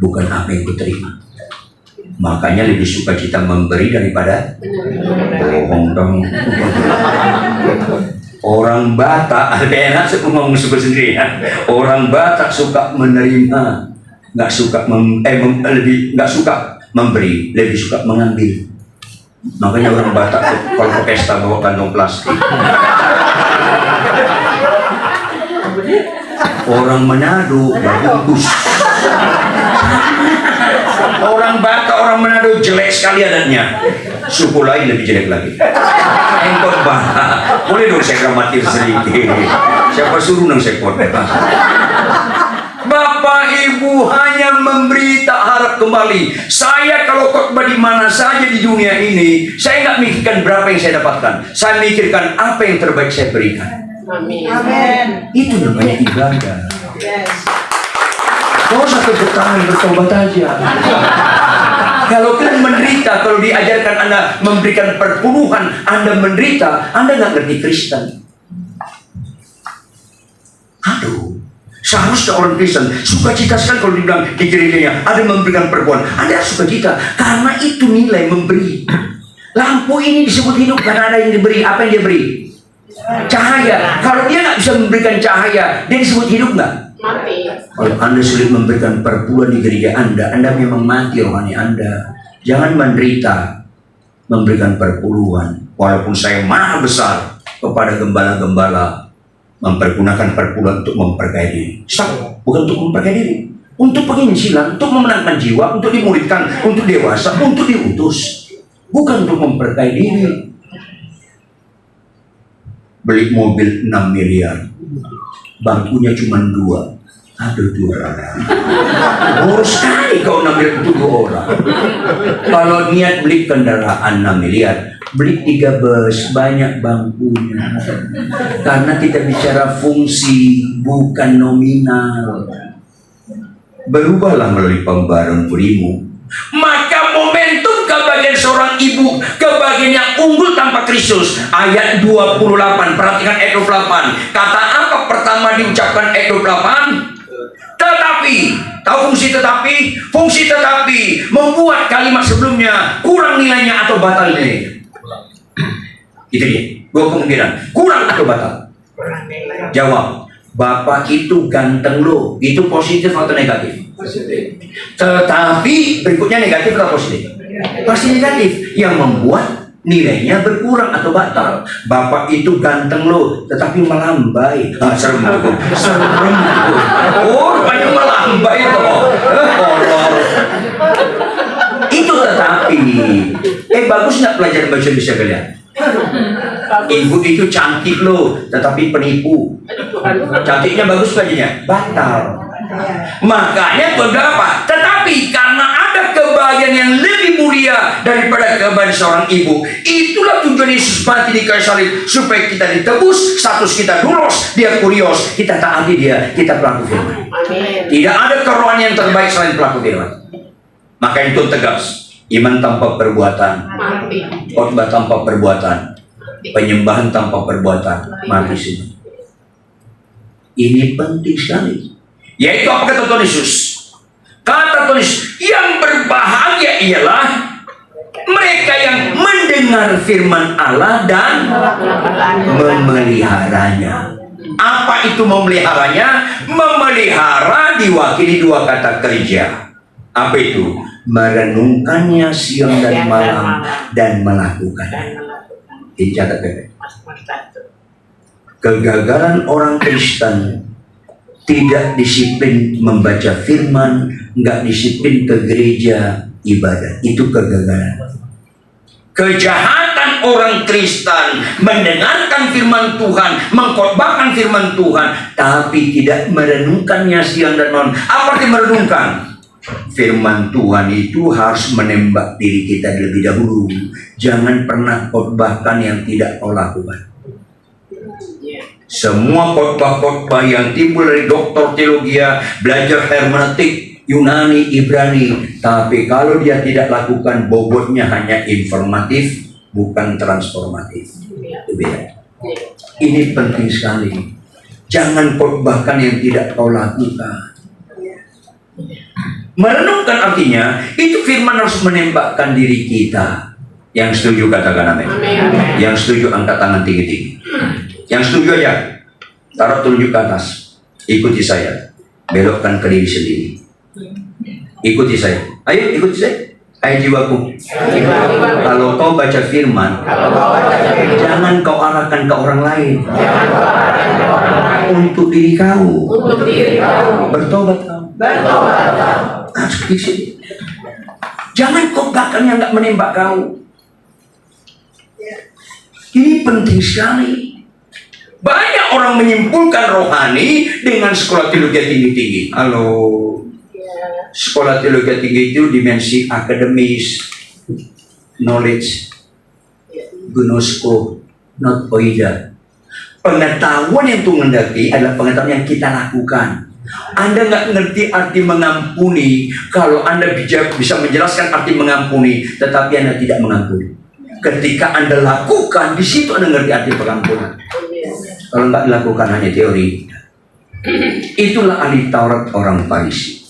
bukan apa yang kuterima. Makanya lebih suka kita memberi daripada bohong dong. Orang Batak, enak ngomong suka sendiri ya. Orang Batak suka menerima, nggak suka nggak suka memberi, lebih suka mengambil. Makanya orang Batak tuh, kalau ke pesta bawa kantong plastik. Orang Manado bagus. Orang Batak, orang Manado jelek sekali adatnya. Suku lain lebih jelek lagi. Engkau Batak, boleh dong saya gramatir sedikit. Siapa suruh nang saya kot? Bapak Ibu hanya memberi, tak harap kembali. Saya kalau khotbah di mana saja di dunia ini, saya nggak mikirkan berapa yang saya dapatkan. Saya mikirkan apa yang terbaik saya berikan. Amin. Itu namanya ibadah. Kau satu bertangan bertobat aja. Kalau kalian menderita, kalau diajarkan Anda memberikan perpuluhan, Anda menderita, Anda nggak ngerti Kristen. Aduh, seharusnya orang Kristen sukacita sekali kalau dibilang di gerejanya ada memberikan perpuluhan. Anda sukacita karena itu nilai memberi. Lampu ini disebut hidup karena ada yang diberi. Apa yang dia beri? Cahaya. Kalau dia nggak bisa memberikan cahaya, dia disebut hidup nggak? Mati. Kalau Anda sulit memberikan perpuluhan di gereja Anda memang mati rohani Anda. Jangan menderita memberikan perpuluhan. Walaupun saya maha besar kepada gembala-gembala mempergunakan perpuluhan untuk memperkaya diri. Stop. Bukan untuk memperkaya diri. Untuk penginjilan, untuk memenangkan jiwa, untuk dimuridkan, untuk dewasa, untuk diutus. Bukan untuk memperkaya diri. Beli mobil 6 miliar. Bangkunya cuma 2. Aduh, 2 orang. Boros sekali kau ngambil itu 2 orang. Kalau niat beli kendaraan 6 miliar, beli 3 bus, banyak bangkunya. Karena kita bicara fungsi, bukan nominal. Berubahlah melalui pembaruan berimu. Maka momentum kebahagiaan seorang ibu, kebahagiaan yang unggul tanpa Kristus. Ayat 28, perhatikan ayat 28. Kata apa pertama diucapkan ayat 28? Tetapi, tahu fungsi tetapi? Fungsi tetapi membuat kalimat sebelumnya kurang nilainya atau batal nilainya. Itu dia, 2 kemungkinan. Kurang atau batal? Jawab, Bapak itu ganteng loh. Itu positif atau negatif? Positif. Tetapi berikutnya negatif atau positif? Pasti negatif. Yang membuat nilainya berkurang atau batal. Bapak itu ganteng loh, tetapi melambai. Serem. Oh, rupanya melambai toh. Horor. Itu tetapi. Bagus nggak pelajaran bahasa Indonesia kalian? Ibu itu cantik loh, tetapi penipu. Cantiknya bagus bajunya, batal. Makanya berapa? Tetapi karena ada kebahagiaan yang lebih mulia daripada kebahagiaan seorang ibu, itulah tujuan Yesus mati di kayu salib, supaya kita ditebus, status kita dulos, dia kurios, kita taati dia, kita pelaku firman. Tidak ada kerohanian yang terbaik selain pelaku firman. Maka itu tegas. Iman tanpa perbuatan, khotbah tanpa perbuatan, penyembahan tanpa perbuatan, mati semua. Ini penting sekali. Yaitu apa kata Tuhan Yesus? Kata Tuhan Yesus, yang berbahagia ialah mereka yang mendengar firman Allah dan memeliharanya. Apa itu memeliharanya? Memelihara diwakili 2 kata kerja. Apa itu? Merenungkannya siang dan malam dan melakukannya. Dicatat Bebe. Kegagalan orang Kristen tidak disiplin membaca firman, nggak disiplin ke gereja ibadah. Itu kegagalan. Kejahatan orang Kristen mendengarkan firman Tuhan, mengkhotbahkan firman Tuhan, tapi tidak merenungkannya siang dan malam. Apa arti merenungkan? Firman Tuhan itu harus menembak diri kita terlebih dahulu. Jangan pernah khotbahkan yang tidak kau lakukan. Semua khotbah-khotbah yang timbul dari doktor teologi, belajar hermeneutik, Yunani, Ibrani, tapi kalau dia tidak lakukan, bobotnya hanya informatif, bukan transformatif. Itu beda. Ini penting sekali. Jangan khotbahkan yang tidak kau lakukan. Merenungkan artinya, itu firman harus menembakkan diri kita. Yang setuju katakan amin. Yang setuju angkat tangan tinggi-tinggi. Yang setuju aja, taruh tunjuk ke atas. Ikuti saya. Belokkan ke diri sendiri. Ikuti saya. Ayo ikuti saya. Hai jiwaku. Kalau kau baca firman, jangan kau arahkan ke orang lain. Untuk diri kau. Bertobat kau. Jangan khotbahkan yang nggak menembak kau. Ini penting sekali. Banyak orang menyimpulkan rohani dengan sekolah teologi tinggi-tinggi. Halo. Sekolah teologi tinggi itu dimensi akademis, knowledge, gnosko, not oida. Pengetahuan yang Tuhan hendaki adalah pengetahuan yang kita lakukan. Anda nggak ngerti arti mengampuni kalau Anda bisa menjelaskan arti mengampuni, tetapi Anda tidak mengampuni. Ketika Anda lakukan, di situ Anda ngerti arti pengampunan. Kalau nggak dilakukan hanya teori. Itulah ahli Taurat orang Farisi.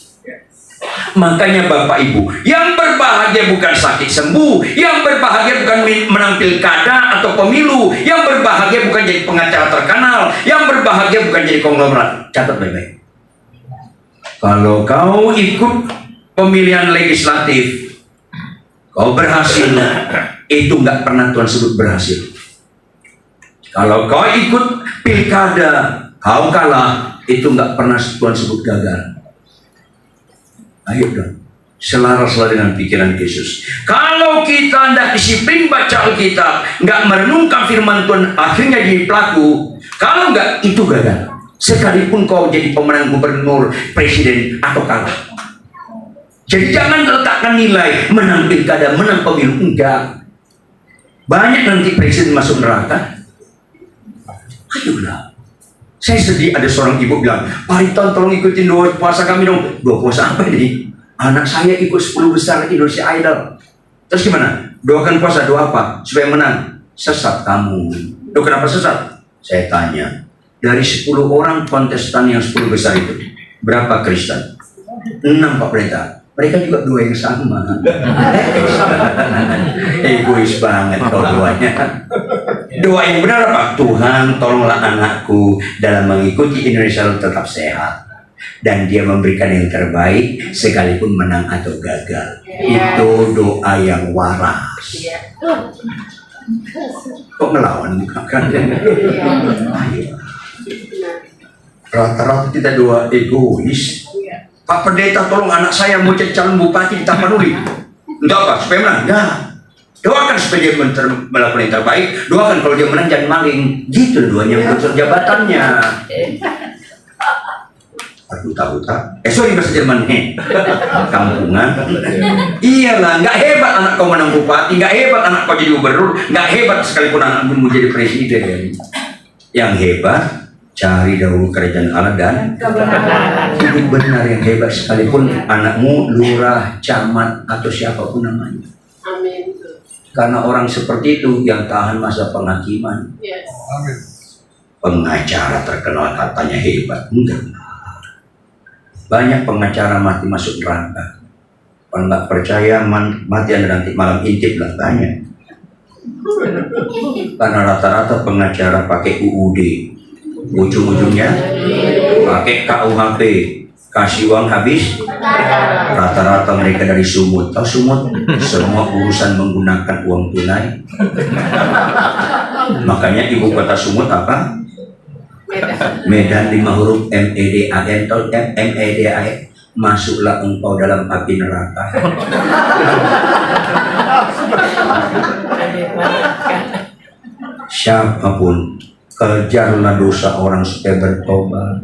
Makanya Bapak Ibu, yang berbahagia bukan sakit sembuh, yang berbahagia bukan menang pilkada atau pemilu, yang berbahagia bukan jadi pengacara terkenal, yang berbahagia bukan jadi konglomerat. Catat baik-baik. Kalau kau ikut pemilihan legislatif, kau berhasil, itu nggak pernah Tuhan sebut berhasil. Kalau kau ikut pilkada, kau kalah, itu nggak pernah Tuhan sebut gagal. Ayo dong, selaras dengan pikiran Yesus. Kalau kita tidak disiplin baca Alkitab, nggak merenungkan firman Tuhan, akhirnya jadi pelaku. Kalau nggak, itu gagal. Sekalipun kau jadi pemenang gubernur, presiden, atau kalah. Jadi jangan letakkan nilai menang pilkada, menang pemilu. Enggak. Banyak nanti presiden masuk neraka. Ayolah. Saya sedih ada seorang ibu bilang, Pak Riton tolong ikutin doa puasa kami dong. Doa puasa apa ini? Anak saya ikut 10 besar Indonesia Idol. Terus gimana? Doakan puasa, doa apa? Supaya menang. Sesat kamu. Loh kenapa sesat? Saya tanya. Dari 10 orang kontestan yang 10 besar itu, berapa Kristen? 6 Pak Pendeta. Mereka juga doa yang sama. Egois banget kalau doanya. Doa yang benar apa? Tuhan tolonglah anakku dalam mengikuti Indonesia tetap sehat. Dan dia memberikan yang terbaik sekalipun menang atau gagal. Itu doa yang waras. Kok melawan bukan? Rata-rata kita doa egois. Pak Pendeta tolong anak saya mau jadi calon bupati di Tapanuli. Enggak apa? Supaya menang? Enggak. Doakan supaya dia melakukan yang terbaik. Doakan kalau dia menang jangan maling. Gitu doanya untuk jabatannya. Buta-buta. Sorry bahasa Jerman nih. Kampungan. Iyalah, nggak hebat anak kau menang bupati, nggak hebat anak kau jadi gubernur, nggak hebat sekalipun anakmu mau jadi presiden. Yang hebat cari dahulu kerajaan Allah dan hidup benar. Yang hebat sekalipun anakmu lurah, camat atau siapapun namanya. Amin. Karena orang seperti itu yang tahan masa penghakiman. Yes. Amin. Pengacara terkenal katanya hebat, enggak. Banyak pengacara mati masuk neraka. Kalau nggak percaya mati Anda nanti malam intip lah banyak. Karena rata-rata pengacara pakai UUD, ujung-ujungnya pakai KUHP. kasih uang habis, rata-rata mereka dari Sumut. Tahu Sumut? Semua urusan menggunakan uang tunai. Makanya ibu kota Sumut apa? Medan 5 huruf MEDAN. Tahu MEDAN? Masuklah engkau dalam api neraka. Siapapun, kejarlah dosa orang supaya bertobat.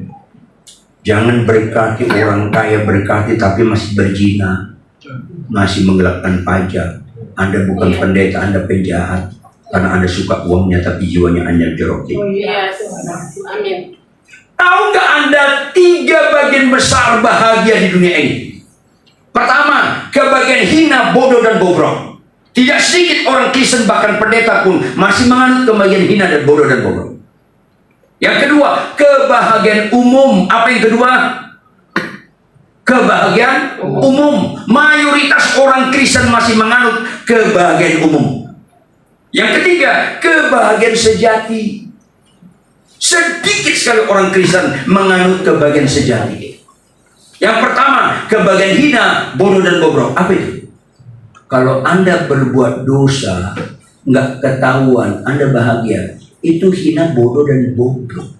Jangan berkati orang kaya, berkati tapi masih berzina, masih menggelapkan pajak. Anda bukan pendeta, Anda penjahat. Karena Anda suka uangnya tapi jiwanya Anda jorokin. Amin. Tahu nggak Anda 3 bagian besar bahagia di dunia ini? Pertama, kebagian hina, bodoh, dan bobrok. Tidak sedikit orang Kristen bahkan pendeta pun masih menganut kebagian hina dan bodoh dan bobrok. Yang kedua, kebahagiaan umum. Apa yang kedua? Kebahagiaan umum. Mayoritas orang Kristen masih menganut kebahagiaan umum. Yang ketiga, kebahagiaan sejati. Sedikit sekali orang Kristen menganut kebahagiaan sejati. Yang pertama, kebahagiaan hina, bodoh dan bobrok. Apa itu? Kalau Anda berbuat dosa, nggak ketahuan, Anda bahagia. Itu hina, bodoh, dan bobrok.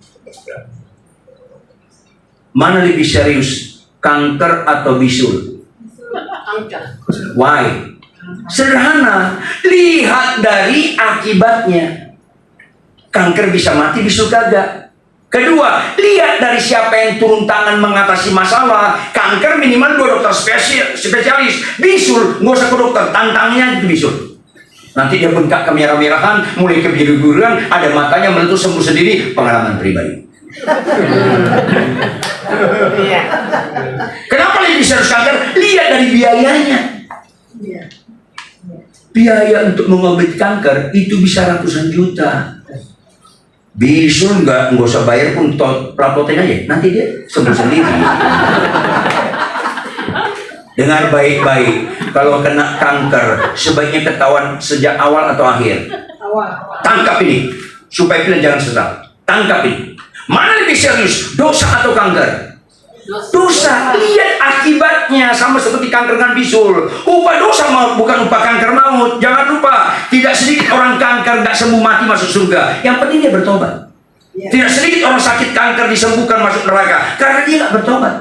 Mana lebih serius? Kanker atau bisul? Why? Sederhana. Lihat dari akibatnya. Kanker bisa mati, bisul kagak. Kedua, lihat dari siapa yang turun tangan mengatasi masalah. Kanker minimal 2 dokter spesialis. Bisul, nggak usah ke dokter, tantangnya itu bisul. Nanti dia bengkak kemerah-merahan, mulai kebiru-biruan, ada matanya meletus sembuh sendiri. Pengalaman pribadi. Kenapa lebih serius kanker? Lihat dari biayanya. Biaya untuk mengobati kanker itu bisa ratusan juta. Bisul nggak usah bayar pun, pelapotin aja, nanti dia sembuh sendiri. Dengar baik-baik, kalau kena kanker sebaiknya ketahuan sejak awal atau akhir. Tangkap ini supaya kalian jangan sesat. Tangkap ini. Mana lebih serius, dosa atau kanker? Dosa. Lihat akibatnya, sama seperti kanker dengan bisul. Upah dosa maut, bukan upah kanker maut. Jangan lupa, tidak sedikit orang kanker nggak sembuh mati masuk surga. Yang penting dia bertobat. Tidak sedikit orang sakit kanker disembuhkan masuk neraka karena dia nggak bertobat.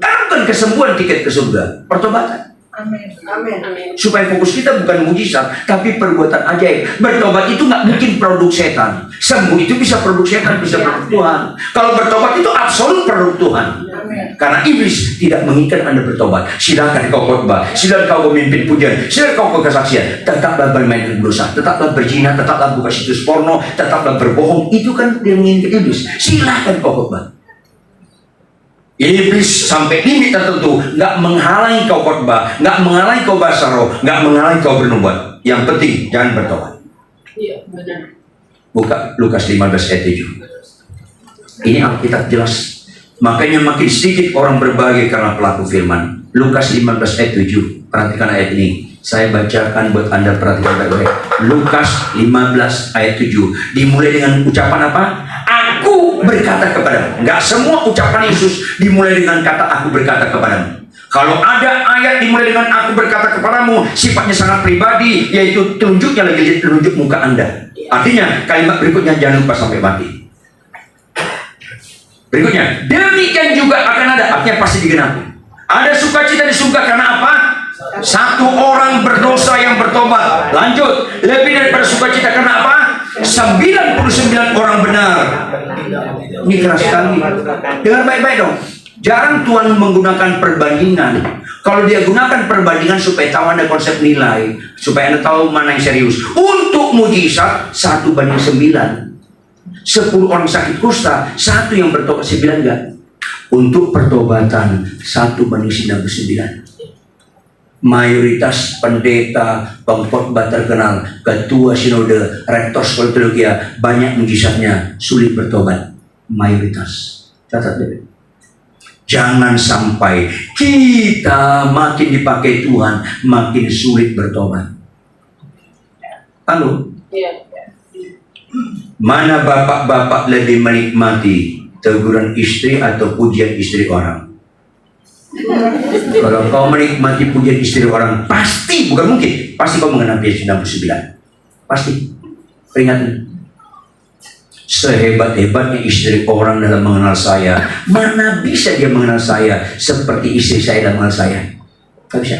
Karena bukan kesembuhan tiket ke surga, pertobatan. Amin. Supaya fokus kita bukan mujizat, tapi perbuatan ajaib. Bertobat itu nggak mungkin produk setan. Sembuh itu bisa produk setan, bisa produk Tuhan. Kalau bertobat itu absolut produk Tuhan. Karena iblis tidak menginginkan Anda bertobat. Silakan kau khotbah, silakan kau memimpin pujian, silakan kau kesaksian. Tetaplah bermain dosa, tetaplah berzina, tetaplah buka situs porno, tetaplah berbohong. Itu kan dia menginginkan iblis. Silakan kau khotbah. Iblis sampai limit tertentu nggak menghalangi kau khotbah, nggak menghalangi kau basaro, nggak menghalangi kau bernubuat. Yang penting jangan bertobat. Iya, benar. Buka Lukas 15 ayat 7. Ini Alkitab jelas. Makanya makin sedikit orang berbahagia karena pelaku firman. Lukas 15 ayat 7. Perhatikan ayat ini. Saya bacakan buat Anda, perhatikan baik-baik. Lukas 15 ayat 7. Dimulai dengan ucapan apa? Aku berkata kepadamu. Enggak semua ucapan Yesus dimulai dengan kata aku berkata kepadamu. Kalau ada ayat dimulai dengan aku berkata kepadamu, sifatnya sangat pribadi, yaitu tunjuknya lagi tunjuk muka Anda. Artinya kalimat berikutnya jangan lupa sampai mati. Berikutnya, demikian juga akan ada, artinya pasti digenapi. Ada sukacita di surga karena apa? Satu orang berdosa yang bertobat. Lanjut, lebih daripada sukacita karena apa? 99 orang benar. Ini keras sekali. Dengar baik-baik dong. Jarang Tuhan menggunakan perbandingan. Kalau dia gunakan perbandingan supaya tahu Anda konsep nilai, supaya Anda tahu mana yang serius. Untuk mujizat 1:9. 10 orang sakit kusta, 1 yang bertobat, 9 enggak. Untuk pertobatan 1:99. Mayoritas pendeta, pengkhotbah terkenal, ketua sinode, rektor sekolah teologi, banyak mujizatnya sulit bertobat. Mayoritas. Catat deh. Jangan sampai kita makin dipakai Tuhan, makin sulit bertobat. Halo? Iya. Mana bapak-bapak lebih menikmati teguran istri atau pujian istri orang? Kalau kau menikmati pujian istri orang, pasti, bukan mungkin, pasti kau mengenal Yesus 99. Pasti. Peringatan. Sehebat-hebatnya istri orang dalam mengenal saya, mana bisa dia mengenal saya seperti istri saya dalam mengenal saya? Gak bisa.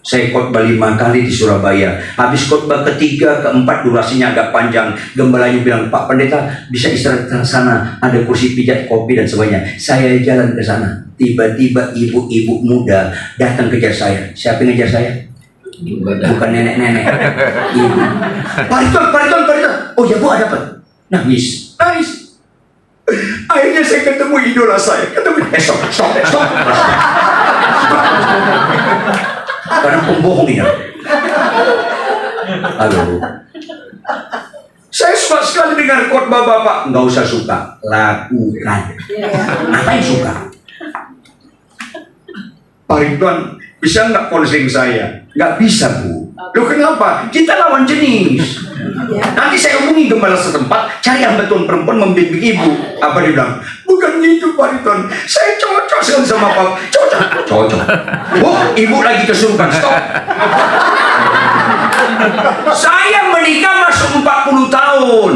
Saya khotbah 5 kali di Surabaya. Habis khotbah ketiga, keempat durasinya agak panjang. Gembalanya bilang, Pak Pendeta bisa istirahat ke sana, ada kursi pijat, kopi dan sebagainya. Saya jalan ke sana. Tiba-tiba ibu-ibu muda datang kejar saya. Siapa yang ngejar saya? Bukan nenek-nenek. Ibu. Pariton. Oh ya Bu, ada apa? Nangis. Akhirnya saya ketemu idola saya. Stop. Karena pembohong ini. Halo. Saya suka sekali dengar khotbah Bapak. Nggak usah suka, lakukan. Apa yang suka? Pak Ridwan, bisa nggak konseling saya? Nggak bisa Bu. Loh kenapa? Kita lawan jenis. Nanti saya hubungi gembala setempat, cari hamba Tuhan perempuan membimbing ibu. Apa dia bilang? Bukan gitu Pak Ridwan. Saya cocok sekali sama Pak. Cocok. Oh, ibu lagi kesurupan. Stop. Saya menikah masuk 40 tahun.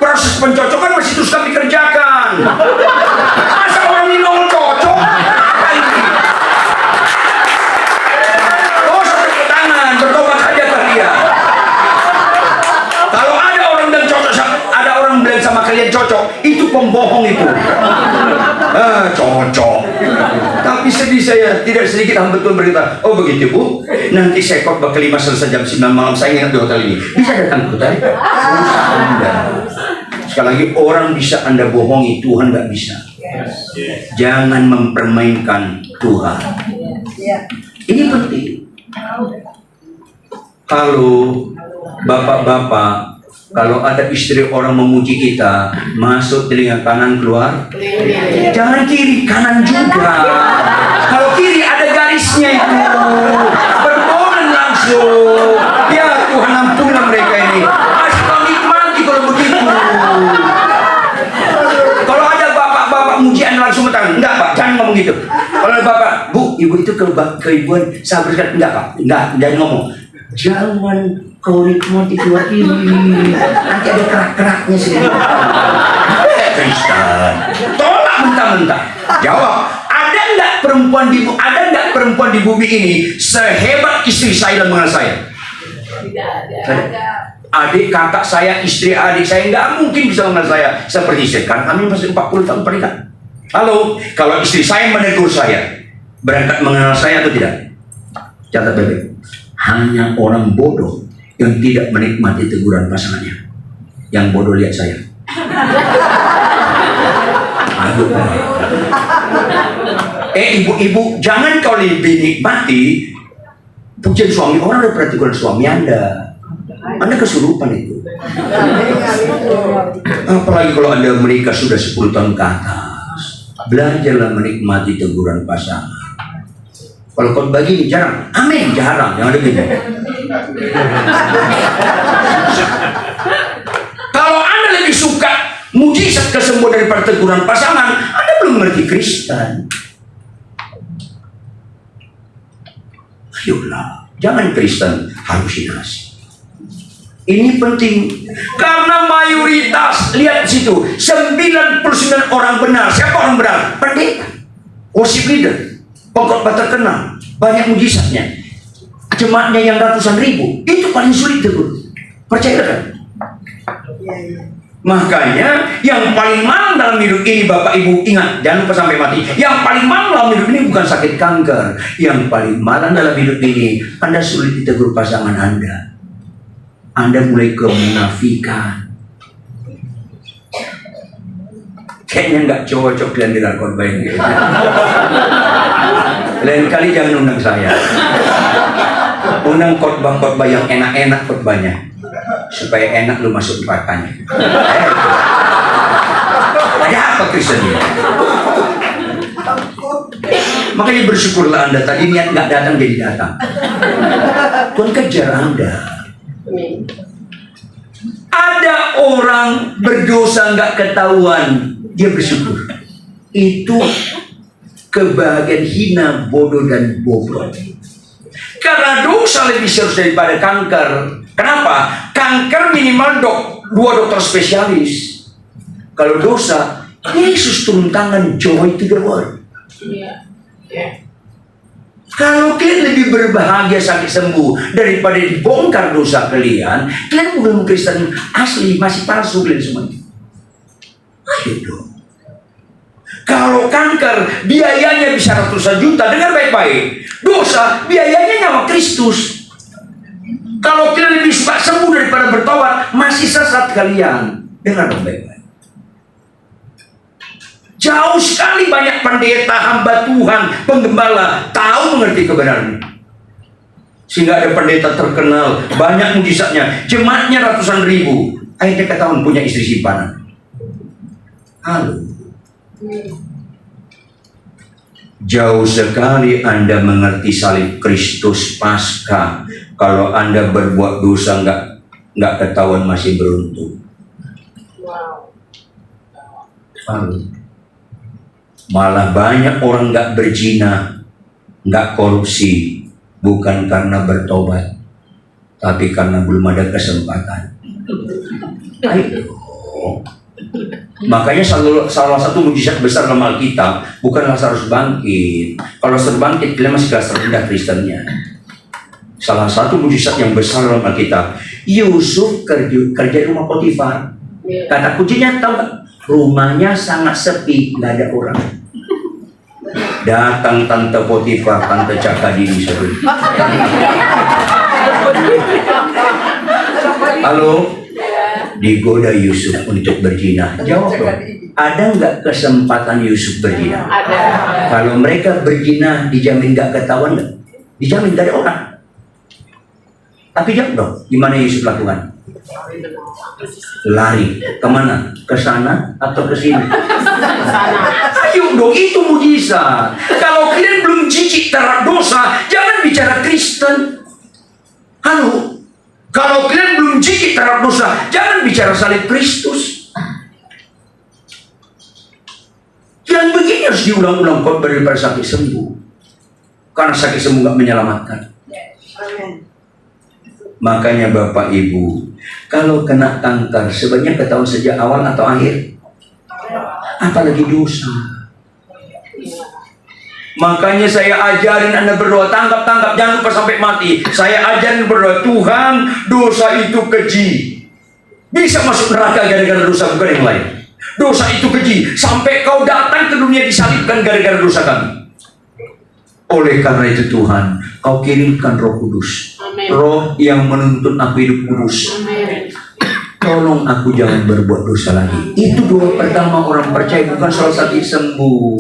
Proses pencocokan masih terus kami kerjakan. Masa orang ini nongol cocok? Oh, sampai ke tangan, bertobat saja kalian. Kalau ada orang bilang cocok, ada orang bilang sama kalian cocok, itu pembohong itu. Cocok. Tapi sedih saya, tidak sedikit hamba Tuhan berkata, oh begitu Bu, nanti saya khotbah kelima selesai jam 9 malam, saya ingat di hotel ini. Bisa datang ke hotel? Sekali lagi, orang bisa Anda bohongi, Tuhan nggak bisa. Jangan mempermainkan Tuhan. Ini penting. Kalau bapak-bapak, kalau ada istri orang memuji kita, masuk telinga kanan, keluar. Jangan kiri, kanan juga. Kalau kiri ada garisnya itu. Berbohong langsung. Ya Tuhan ampunilah mereka ini. Masih kau nikmati kalau begitu. Kalau ada bapak-bapak mujian langsung mentang. Enggak Pak, jangan ngomong gitu. Kalau ada bapak, Bu, ibu itu keibuan sabar sekali. Enggak Pak, enggak, jangan ngomong. Jangan kau nikmati keluar kiri, nanti ada kerak-keraknya sedikit. Kristen, tolak mentah-mentah. Jawab, ada nggak perempuan di bumi ini sehebat istri saya dan mengenal saya? Tidak ada. Adik kakak saya, istri adik saya nggak mungkin bisa mengenal saya seperti istri. Kan kami masih 40 tahun pernikahan. Halo, kalau istri saya menegur saya, berangkat mengenal saya atau tidak? Catat baik. Hanya orang bodoh yang tidak menikmati teguran pasangannya. Yang bodoh lihat saya. Aduh. Ibu-ibu, jangan kau lebih nikmati pujian suami orang daripada teguran suami Anda. Anda kesurupan itu. Apalagi kalau Anda menikah sudah 10 tahun ke atas. Belajarlah menikmati teguran pasangan. Kalau kau bagi jarang, amin jarang, yang ada gini. Kalau Anda lebih suka mujizat kesembuhan daripada teguran pasangan, Anda belum mengerti Kristen. Ayolah, jangan Kristen halusinasi. Ini penting karena mayoritas, lihat di situ, 99 orang benar. Siapa orang benar? Pendeta, worship leader, pengkhotbah terkenal, banyak mujizatnya. Jemaatnya yang ratusan ribu, itu paling sulit tegur. Percaya kan? Makanya yang paling malang dalam hidup ini, Bapak Ibu ingat, jangan lupa sampai mati. Yang paling malang dalam hidup ini bukan sakit kanker. Yang paling malang dalam hidup ini, Anda sulit ditegur pasangan Anda. Anda mulai kemunafikan. Kayaknya nggak cocok kalian dengar khotbah ini. Lain kali jangan undang saya. Undang khotbah-khotbah yang enak-enak khotbahnya, supaya enak lu masuk nerakanya. Ada apa Kristen ini? Makanya bersyukurlah Anda tadi niat nggak datang jadi datang. Tuhan kejar Anda. Ada orang berdosa nggak ketahuan, dia bersyukur. Itu kebahagiaan hina, bodoh dan bobrok. Karena dosa lebih serius daripada kanker. Kenapa? Kanker minimal dua dokter spesialis. Kalau dosa, Yesus turun tangan, joy to the world. Kalau kalian lebih berbahagia sakit sembuh daripada dibongkar dosa kalian belum Kristen asli, masih palsu kalian semua. Ayo dong. Kalau kanker biayanya bisa ratusan juta, dengar baik-baik. Dosa biayanya nyawa Kristus. Kalau kalian lebih suka sembuh daripada bertobat, masih sesat kalian. Dengar baik-baik. Jauh sekali banyak pendeta, hamba Tuhan, penggembala tahu mengerti kebenaran. Sehingga ada pendeta terkenal, banyak mujizatnya, jemaatnya ratusan ribu, akhirnya ketahuan punya istri simpanan. Halo. Jauh sekali Anda mengerti salib Kristus Paskah. Kalau Anda berbuat dosa nggak ketahuan, masih beruntung. Halo. Malah banyak orang nggak berzina, nggak korupsi, bukan karena bertobat, tapi karena belum ada kesempatan. Ayo. Makanya salah satu mujizat besar dalam Alkitab bukan Lazarus bangkit. Kalau Lazarus bangkit, kalian masih kelas rendah Kristennya. Salah satu mujizat yang besar dalam Alkitab, Yusuf kerja di rumah Potifar. Kata kuncinya tahu nggak? Rumahnya sangat sepi, nggak ada orang. Datang tante Potifar, tante Cakadini seru. Halo, digoda Yusuf untuk berzina. Jawab dong. Ada nggak kesempatan Yusuf berzina? Ada. Kalau mereka berzina, dijamin nggak ketahuan nggak? Dijamin dari orang. Tapi jawab dong, gimana Yusuf lakukan? Lari kemana? Ke sana atau ke sini? Ayo dong, itu mujizat. Kalau kalian belum jijik terhadap dosa, jangan bicara Kristen. Halo, kalau kalian belum jijik terhadap dosa, jangan bicara salib Kristus. Yang begini harus diulang-ulang khotbah daripada sakit sembuh. Karena sakit sembuh nggak menyelamatkan. Makanya Bapak Ibu, kalau kena kanker sebaiknya ketahuan sejak awal atau akhir. Apalagi dosa. Makanya saya ajarin Anda berdoa, tangkap, jangan lupa sampai mati. Saya ajarin berdoa, Tuhan, dosa itu keji. Bisa masuk neraka gara-gara dosa, bukan yang lain. Dosa itu keji, sampai kau datang ke dunia disalibkan gara-gara dosa kami. Oleh karena itu Tuhan, kau kirimkan Roh Kudus. Amin. Roh yang menuntun aku hidup kudus. Amin. Tolong aku jangan berbuat dosa lagi. Itu doa pertama orang percaya, bukan soal sakit sembuh.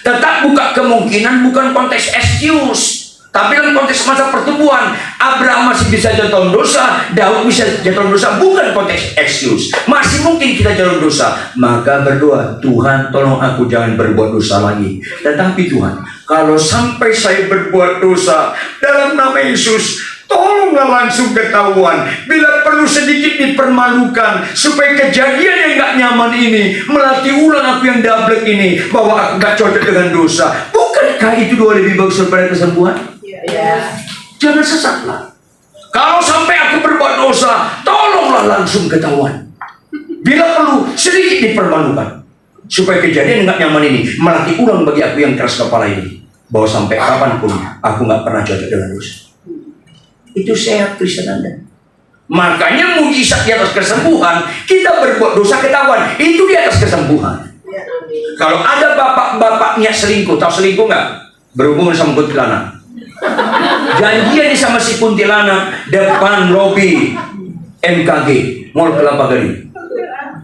Tetap buka kemungkinan, bukan konteks excuse. Tapi dalam konteks masa pertumbuhan, Abraham masih bisa jatuh dosa, Daud bisa jatuh dosa, bukan konteks excuse. Masih mungkin kita jatuh dosa. Maka berdoa, Tuhan tolong aku jangan berbuat dosa lagi. Tetapi Tuhan, kalau sampai saya berbuat dosa dalam nama Yesus, tolonglah langsung ketahuan. Bila perlu sedikit dipermalukan, supaya kejadian yang gak nyaman ini melatih ulang aku yang dablek ini, bahwa aku gak cocok dengan dosa. Bukankah itu doa lebih bagus daripada kesembuhan? Ya. Jangan sesatlah. Kalau sampai aku berbuat dosa, tolonglah langsung ketahuan. Bila perlu sedikit dipermalukan, supaya kejadian yang gak nyaman ini melatih ulang bagi aku yang keras kepala ini, bahwa sampai kapanpun aku gak pernah cocok dengan dosa. Itu sehat Kristen Anda. Makanya mujizat di atas kesembuhan, kita berbuat dosa ketahuan, itu di atas kesembuhan. Kalau ada bapak-bapaknya selingkuh, tahu selingkuh nggak? Berhubungan sama kuntilanak. Janjian sama si kuntilanak depan lobi MKG Mall Kelapa Gading.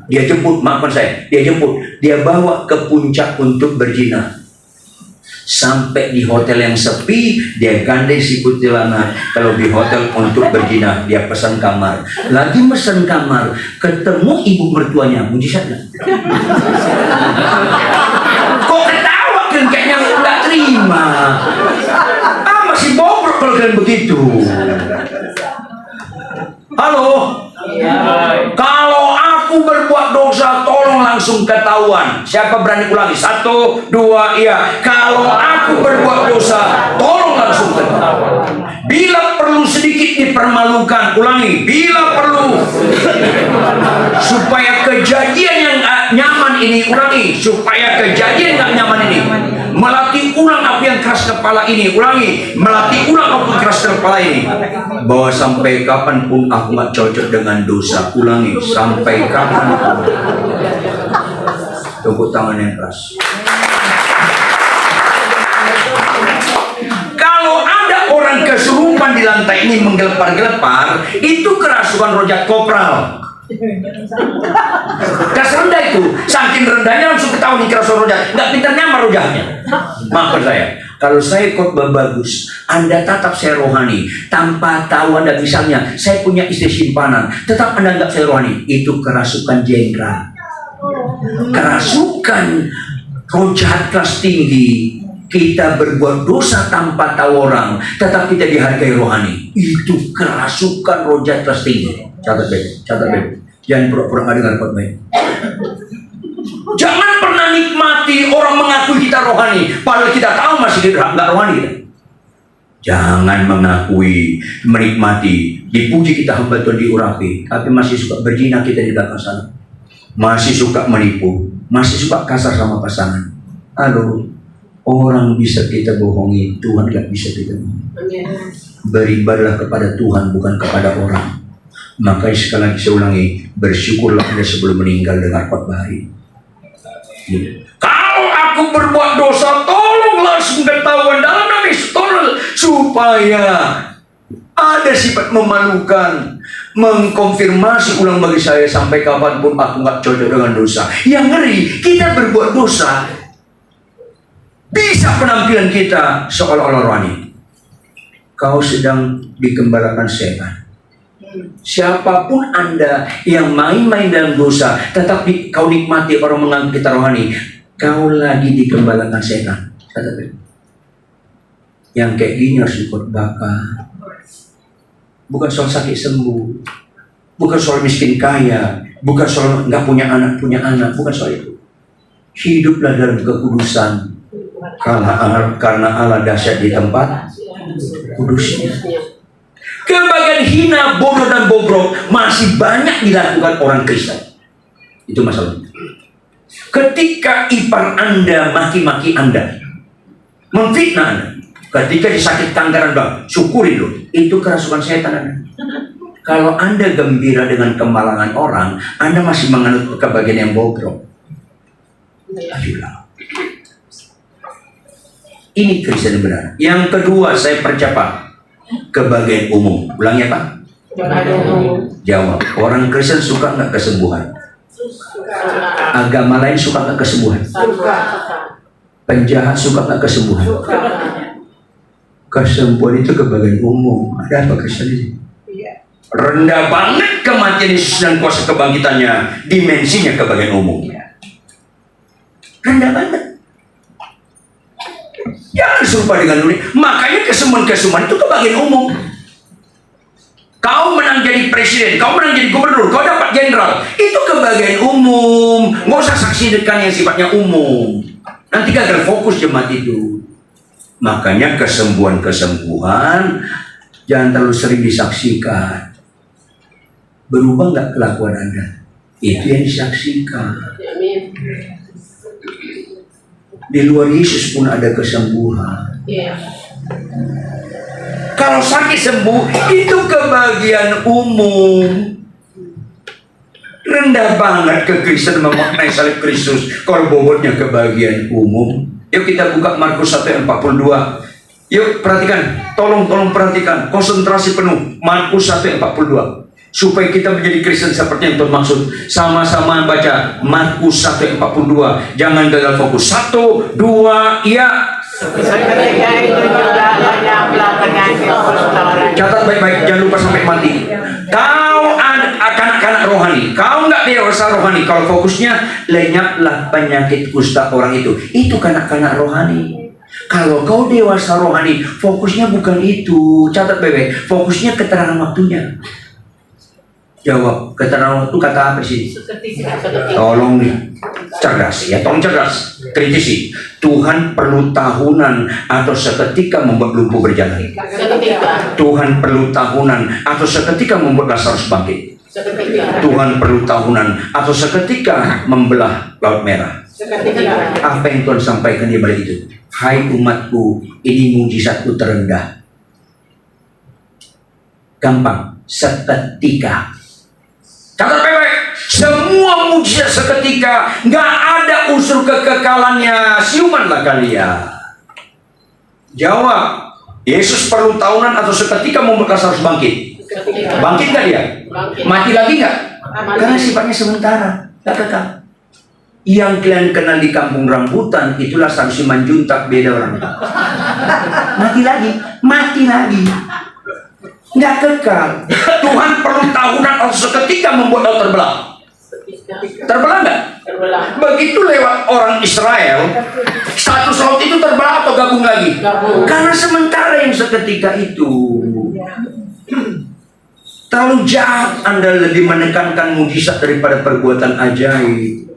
Dia jemput, maafkan saya, dia bawa ke puncak untuk berzina. Sampai di hotel yang sepi, dia gandeng si kuntilanak. Kalau di hotel untuk berzina, dia pesan kamar. Lagi pesan kamar, ketemu ibu mertuanya, mujizat nggak? Kok ketawa kan, kayaknya nggak terima. Masih bobrok kalau kalian begitu. Halo? Kalau aku berbuat dosa, tolong langsung ketahuan. ketahuan. Siapa berani ulangi? 1, 2, iya. Kalau aku berbuat dosa, tolong langsung ketahuan. Bila perlu sedikit dipermalukan, ulangi. Bila perlu supaya kejadian yang nyaman ini, ulangi. Supaya kejadian yang nyaman ini, melatih ulang aku yang keras kepala ini, ulangi. Melatih ulang aku keras kepala ini, bahwa sampai kapanpun aku gak cocok dengan dosa, ulangi. Sampai kapanpun. Tepuk tangan yang keras. Kalau ada orang kesurupan di lantai ini menggelepar-gelepar, itu kerasukan rojak kopral. Gas rendah itu, saking rendahnya langsung ketahuan kerasukan rojak. Nggak pintar nyamar rojaknya. Maafkan saya, kalau saya khotbah bagus, Anda tatap saya rohani, tanpa tahu Anda misalnya, saya punya istri simpanan, tetap Anda nggak saya rohani, itu kerasukan jenderal. Kerasukan rojak kelas tinggi. Kita berbuat dosa tanpa tahu orang, tetap kita dihargai rohani. Itu kerasukan rojak kelas tinggi. Catat baik, catat baik. Jangan pura-pura nggak dengar baik. Jangan pernah nikmati orang mengakui kita rohani, padahal kita tahu masih nggak rohani. Jangan mengakui, menikmati, dipuji kita hamba Tuhan diurapi, tapi masih suka berzina kita di belakang sana. Masih suka menipu, masih suka kasar sama pasangan. Halo. Orang bisa kita bohongi, Tuhan gak bisa kita bohongi. Beribadahlah kepada Tuhan, bukan kepada orang. Makanya sekali lagi saya ulangi, bersyukurlah Anda sebelum meninggal dengan khotbah hari. Kalau aku berbuat dosa, tolong langsung ketahuan dalam nama Yesus, tolong, supaya ada sifat memalukan, mengkonfirmasi ulang bagi saya sampai kapanpun aku gak cocok dengan dosa. Yang ngeri, kita berbuat dosa, bisa penampilan kita seolah-olah rohani. Kau sedang digembalakan setan. Siapapun Anda yang main-main dalam dosa, tetap kau nikmati orang menganggap kita rohani, kau lagi digembalakan setan. Yang kayak gini harus dikhotbahkan. Bukan soal sakit sembuh, bukan soal miskin kaya, bukan soal nggak punya anak, bukan soal itu. Hiduplah dalam kekudusan. Karena Allah dahsyat di tempat kudusnya. Kebagian hina, bodoh dan bobrok masih banyak dilakukan orang Kristen. Itu masalahnya. Ketika ipar Anda maki-maki Anda, memfitnah Anda, ketika disakit kanker Anda, syukuri loh, itu kerasukan setan Anda. Kalau Anda gembira dengan kemalangan orang, Anda masih menganut kebagian yang bobrok. Ayolah. Ini Kristen yang benar. Yang kedua, saya percepat. Kebagian umum. Ulangi apa? Jawab. Orang Kristen suka nggak kesembuhan? Agama lain suka nggak kesembuhan? Penjahat suka nggak kesembuhan? Kesembuhan itu kebagian umum. Ada apa Kristen ini? Rendah banget kematian Yesus dan kuasa kebangkitannya. Dimensinya kebagian umum. Rendah banget. Jangan serupa dengan dunia. Makanya kesembuhan-kesembuhan itu kebagian umum. Kau menang jadi presiden, kau menang jadi gubernur, kau dapat jenderal, itu kebagian umum. Nggak usah saksikan yang sifatnya umum. Nanti gagal fokus jemaat itu. Makanya kesembuhan-kesembuhan jangan terlalu sering disaksikan. Berubah nggak kelakuan Anda? Itu yang disaksikan. Di luar Yesus pun ada kesembuhan. Kalau sakit sembuh, itu kebagian umum. Rendah banget ke Kristen memaknai salib Kristus kalau bobotnya kebagian umum. Yuk kita buka Markus 1 ayat 42. Yuk perhatikan, tolong perhatikan, konsentrasi penuh. Markus 1 ayat 42. Supaya kita menjadi Kristen seperti yang Tuhan maksud. Sama-sama baca Markus 1 ayat 42. Jangan gagal fokus. 1, 2, iya. Ketika itu juga lenyaplah penyakit kusta. Catat baik-baik, jangan lupa sampai mati. Kau anak-anak rohani, kau nggak dewasa rohani. Kalau fokusnya lenyaplah penyakit kusta orang itu kanak-kanak rohani. Kalau kau dewasa rohani, fokusnya bukan itu. Catat baik-baik, fokusnya keterangan waktunya. Jawab, keterangan itu kata apa sih? Tolong nih, cerdas ya, tolong cerdas, kritisi. Tuhan perlu tahunan atau seketika membuat lumpuh berjalan? Tuhan perlu tahunan atau seketika membuat Lazarus bangkit? Tuhan perlu tahunan atau seketika membelah Laut Merah? Apa yang Tuhan sampaikan di balik itu? Hai umatku, ini mujizatku terendah. Gampang, seketika. Catat baik-baik, semua mujizat seketika, nggak ada unsur kekekalannya. Siumanlah kalian. Jawab, Yesus perlu tahunan atau seketika membuat Lazarus bangkit? Bangkit nggak dia? Mati lagi nggak? Karena sifatnya sementara, nggak kekal. Yang kalian kenal di kampung rambutan, itulah Lazarus Simanjuntak, beda orang. Mati lagi. Nggak kekal. Tuhan perlu tahunan atau seketika membuat laut terbelah. Terbelah nggak? Begitu lewat orang Israel, status laut itu terbelah atau gabung lagi? Karena sementara yang seketika itu. Terlalu jahat Anda lebih menekankan mujizat daripada perbuatan ajaib.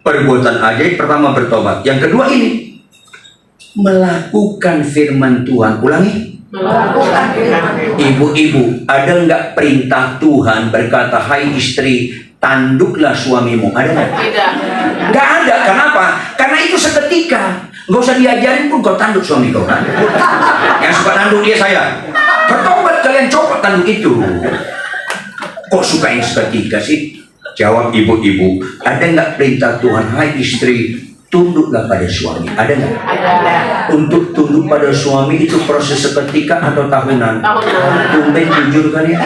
Perbuatan ajaib pertama bertobat. Yang kedua ini melakukan firman Tuhan. Ulangi. Ibu-ibu, ada nggak perintah Tuhan berkata, hai istri, tanduklah suamimu? Ada nggak? Nggak ada. Kenapa? Karena itu seketika. Nggak usah diajarin pun kau tanduk suami kau kan? Yang suka tanduk dia saya. Bertobat kalian copot tanduk itu. Kok suka yang seketika sih? Jawab ibu-ibu, ada nggak perintah Tuhan, hai istri, tunduklah pada suami? Ada nggak? Ada. Untuk tunduk pada suami itu proses seketika atau tahunan? Tumben jujur kalian.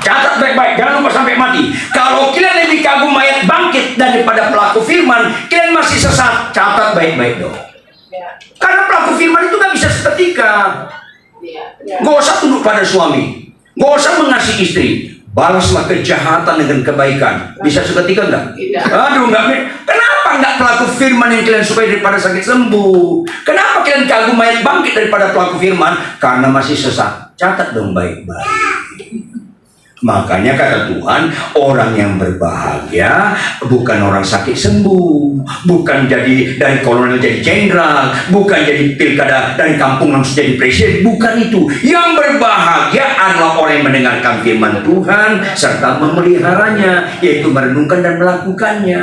Catat baik-baik, jangan lupa sampai mati. Kalau kalian lebih kagum mayat bangkit daripada pelaku firman, kalian masih sesat. Catat baik-baik dong. Karena pelaku firman itu nggak bisa seketika. Gak usah tunduk pada suami, gak usah mengasihi istri. Balaslah kejahatan dengan kebaikan. Bisa seketika enggak? Aduh, enggak. Kenapa enggak pelaku firman yang kalian sukai daripada sakit sembuh? Kenapa kalian kagum mayat bangkit daripada pelaku firman? Karena masih sesat. Catat dong baik-baik. Makanya kata Tuhan, orang yang berbahagia bukan orang sakit sembuh, bukan jadi dari kolonel jadi jenderal, bukan jadi pilkada dari kampung langsung jadi presiden, bukan itu. Yang berbahagia adalah orang yang mendengarkan firman Tuhan serta memeliharanya, yaitu merenungkan dan melakukannya.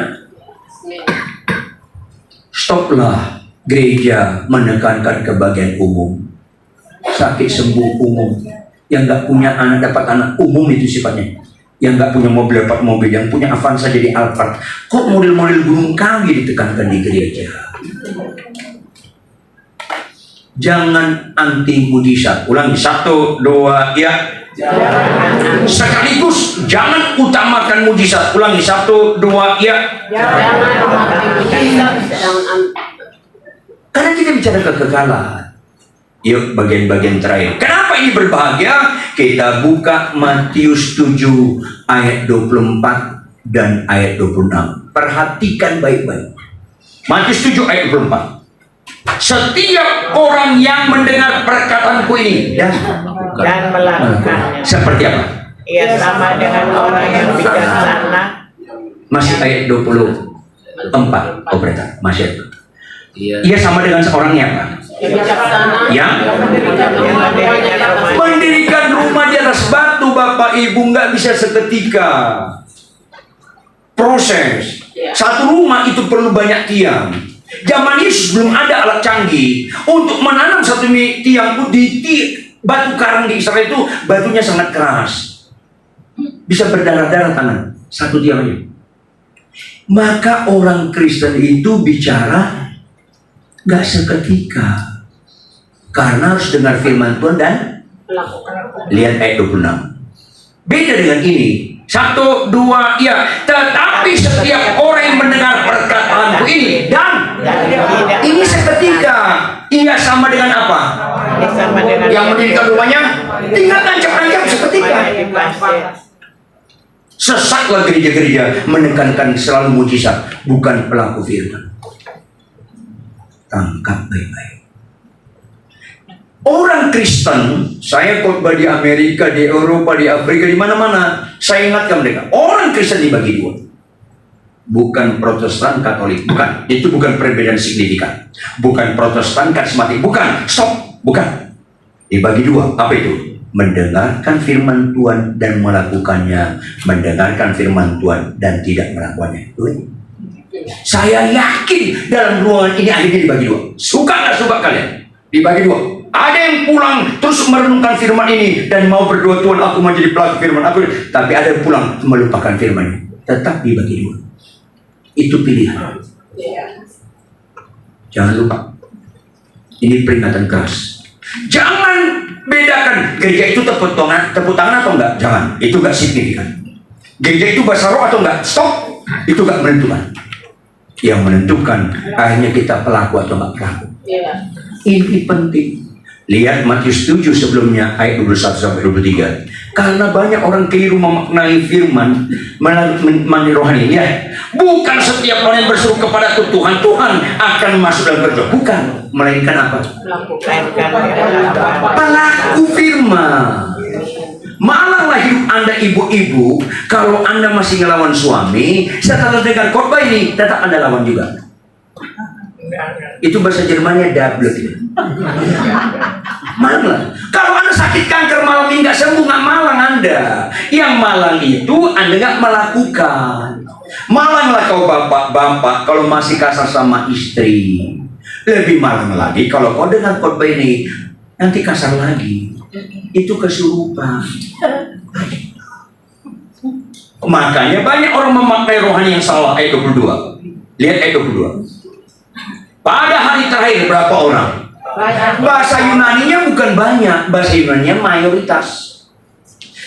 Stoplah gereja menekankan kebahagiaan umum, sakit sembuh umum. Yang nggak punya anak dapat anak umum itu sifatnya. Yang nggak punya mobil dapat mobil, yang punya Avanza jadi Alphard. Kok model-model gunung kawi ditekankan di gereja? Jangan anti mujizat. Ulangi, 1, 2, ya. Sekaligus jangan utamakan mujizat. Ulangi, 1, 2, ya. Karena kita bicara kekekalan. Yuk bagian-bagian terakhir. Kenapa ini berbahagia? Kita buka Matius 7 ayat 24 dan ayat 26. Perhatikan baik-baik. Matius 7 ayat 24. Setiap orang yang mendengar perkataanku ini dan melakukannya. Seperti apa? Ia sama dengan orang yang bijaksana. Masih ayat 24. Oh berarti masih ayat. Ia sama dengan seorangnya apa? Yang mendirikan rumah di atas batu. Bapak Ibu, nggak bisa seketika. Proses. Satu rumah itu perlu banyak tiang. Zaman Yesus belum ada alat canggih untuk menanam satu tiang di batu karang di Israel itu batunya sangat keras, bisa berdarah-darah tangan satu tiangnya. Maka orang Kristen itu bicara nggak seketika. Karena harus dengar firman Tuhan dan lihat ayat 26. Beda dengan ini. 1, 2, ya. Tetapi setiap orang yang mendengar perkataanku ini dan ini seketika. Ia sama dengan apa? Yang mendirikan rumahnya tinggal tancap-tancap seketika. Sesatlah gereja-gereja menekankan selalu mujizat, bukan pelaku firman. Tangkap baik-baik. Orang Kristen, saya khotbah di Amerika, di Eropa, di Afrika, di mana-mana, saya ingatkan mereka, orang Kristen dibagi dua. Bukan Protestan, Katolik, bukan. Itu bukan perbedaan signifikan. Bukan Protestan, karismatik, bukan. Stop, bukan. Dibagi dua. Apa itu? Mendengarkan firman Tuhan dan melakukannya. Mendengarkan firman Tuhan dan tidak melakukannya. Saya yakin dalam ruangan ini akhirnya dibagi dua. Suka nggak suka kalian? Dibagi dua. Ada yang pulang terus merenungkan firman ini dan mau berdoa, Tuhan aku mau jadi pelaku firman aku. Tapi ada yang pulang melupakan firman ini. Tetap dibagi dua. Itu pilihan. Jangan lupa. Ini peringatan keras. Jangan bedakan gereja itu tepuk tangan atau enggak. Jangan. Itu enggak signifikan. Gereja itu bahasa roh atau enggak. Stop. Itu enggak menentukan. Yang menentukan akhirnya kita pelaku atau enggak pelaku. Ini penting. Lihat Matius 7 sebelumnya ayat 21-23. Karena banyak orang keliru memaknai firman melalui rohani. Ya, bukan setiap orang yang berseru kepada Tuhan akan masuk dalam kerja. Bukan, melainkan apa? Pelaku firman. Malanglah hidup Anda ibu-ibu kalau Anda masih ngelawan suami. Setelah dengar khotbah ini tetap Anda lawan juga. Itu bahasa Jermannya double. Malang. Kalau Anda sakit kanker malam ini nggak sembuh, nggak malang Anda. Yang malang itu Anda nggak melakukan. Malanglah kau bapak kalau masih kasar sama istri. Lebih malang lagi kalau kau dengar khotbah ini nanti kasar lagi. Itu kesurupan. Makanya banyak orang memaknai rohani yang salah. Ayat 22. Lihat ayat 22. Pada hari terakhir berapa orang? Bahasa Yunaninya bukan banyak, bahasa Yunaninya mayoritas.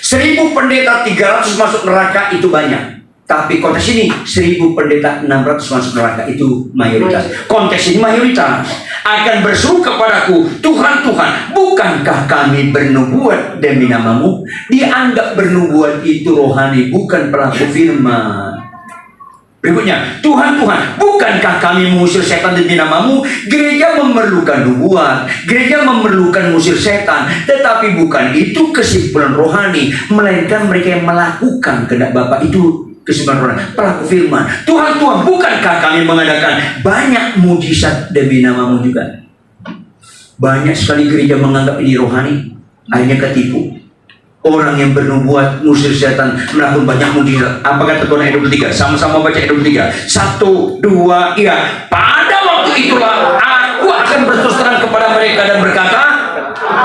1000 pendeta 300 masuk neraka itu banyak. Tapi konteks ini 1000 pendeta 600 masuk neraka itu mayoritas. Konteks ini mayoritas. Akan berseru kepadaku, Tuhan, Tuhan, bukankah kami bernubuat demi namamu? Dianggap bernubuat itu rohani, bukan pelaku firman. Berikutnya, Tuhan, bukankah kami mengusir setan demi namamu? Gereja memerlukan nubuat, gereja memerlukan mengusir setan, tetapi bukan itu kesimpulan rohani, melainkan mereka yang melakukan kehendak Bapa itu kesimpulan rohani, pelaku firman. Tuhan, bukankah kami mengadakan banyak mujizat demi namamu juga? Banyak sekali gereja menganggap ini rohani, akhirnya ketipu. Orang yang bernubuat, musir setan, melakukan banyak mujizat. Apa kata Tuhan ayat 23? Sama-sama baca ayat 23. 1, 2, iya. Pada waktu itulah aku akan berterus terang kepada mereka dan berkata,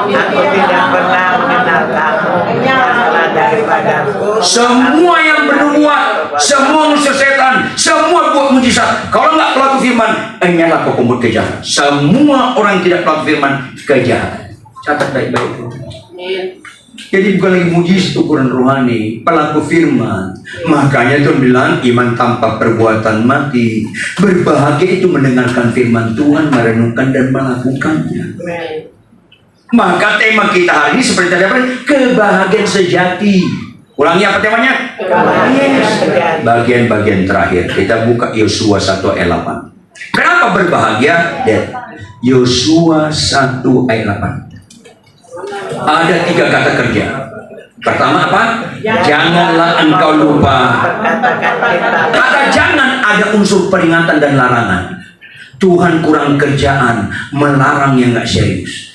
Aku tidak pernah mengenal kamu. Berasal daripadaku. semua yang bernubuat, semua musir setan, semua buat mujizat, kalau nggak pelaku firman, hanyalah kau pembuat kejahatan. Semua orang yang tidak pelaku firman, kejahatan. Catat baik-baik. Jadi bukan lagi mujizat ukuran rohani, pelaku firman. Makanya Tuhan bilang iman tanpa perbuatan mati. Berbahagia itu mendengarkan firman Tuhan, merenungkan dan melakukannya. Maka tema kita hari ini seperti tadi apa? Kebahagiaan sejati. Ulangi apa temanya? Kebahagiaan sejati. Bagian-bagian terakhir kita buka Yosua 1 ayat 8. Kenapa berbahagia? Yosua 1 ayat 8. Ada 3 kata kerja. Pertama apa? Janganlah engkau lupa. Kata jangan ada unsur peringatan dan larangan. Tuhan kurang kerjaan melarang yang gak serius.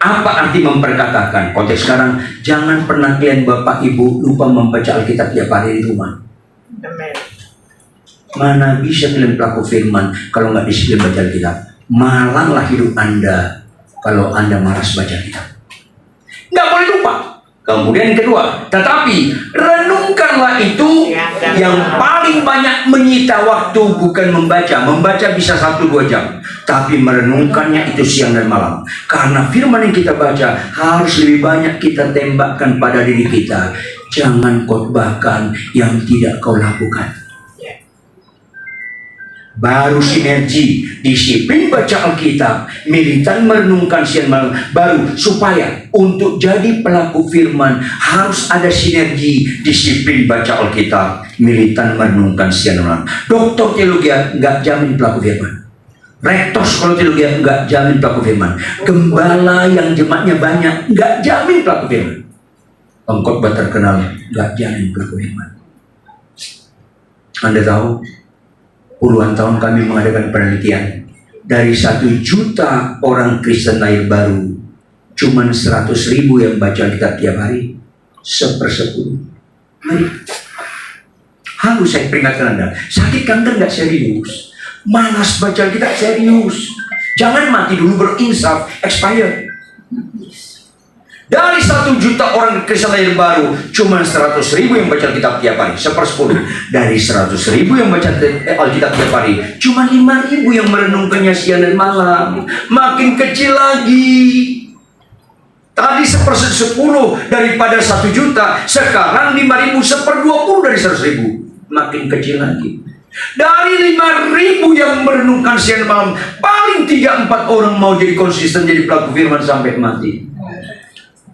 Apa arti memperkatakan? Konteks sekarang, jangan pernah kalian bapak ibu lupa membaca Alkitab tiap hari di rumah. Mana bisa kalian pelaku firman kalau nggak disiplin baca Alkitab? Malanglah hidup Anda kalau Anda malas baca Alkitab. Nggak boleh lupa. Kemudian yang kedua, tetapi renungkanlah itu yang paling banyak menyita waktu, bukan membaca. Membaca bisa 1-2 jam, tapi merenungkannya itu siang dan malam. Karena firman yang kita baca harus lebih banyak kita tembakkan pada diri kita. Jangan khotbahkan yang tidak kau lakukan. Baru sinergi, disiplin baca Alkitab, militan merenungkan siang malam. Baru supaya untuk jadi pelaku firman harus ada sinergi, disiplin baca Alkitab, militan merenungkan siang malam. Doktor teologi nggak jamin pelaku firman. Rektor sekolah teologi nggak jamin pelaku firman. Gembala yang jemaatnya banyak nggak jamin pelaku firman. Pengkhotbah terkenal nggak jamin pelaku firman. Anda tahu, puluhan tahun kami mengadakan penelitian. Dari 1 juta orang Kristen lahir baru, cuman 100.000 yang baca Alkitab tiap hari, 1/10. Harus saya peringatkan Anda, sakit kanker nggak serius, malas baca Alkitab serius. Jangan mati dulu, berinsaf, expired. Dari 1 juta orang Kristen lahir baru, cuma 100.000 yang baca Alkitab tiap hari, 1/10. Dari 100.000 yang baca Alkitab tiap hari, cuma 5.000 yang merenungkannya siang dan malam. Makin kecil lagi. Tadi 1/10 daripada 1 juta, sekarang 5.000, 1/20 dari 100.000. Makin kecil lagi. Dari 5.000 yang merenungkan siang dan malam, paling 3-4 orang mau jadi konsisten jadi pelaku firman sampai mati.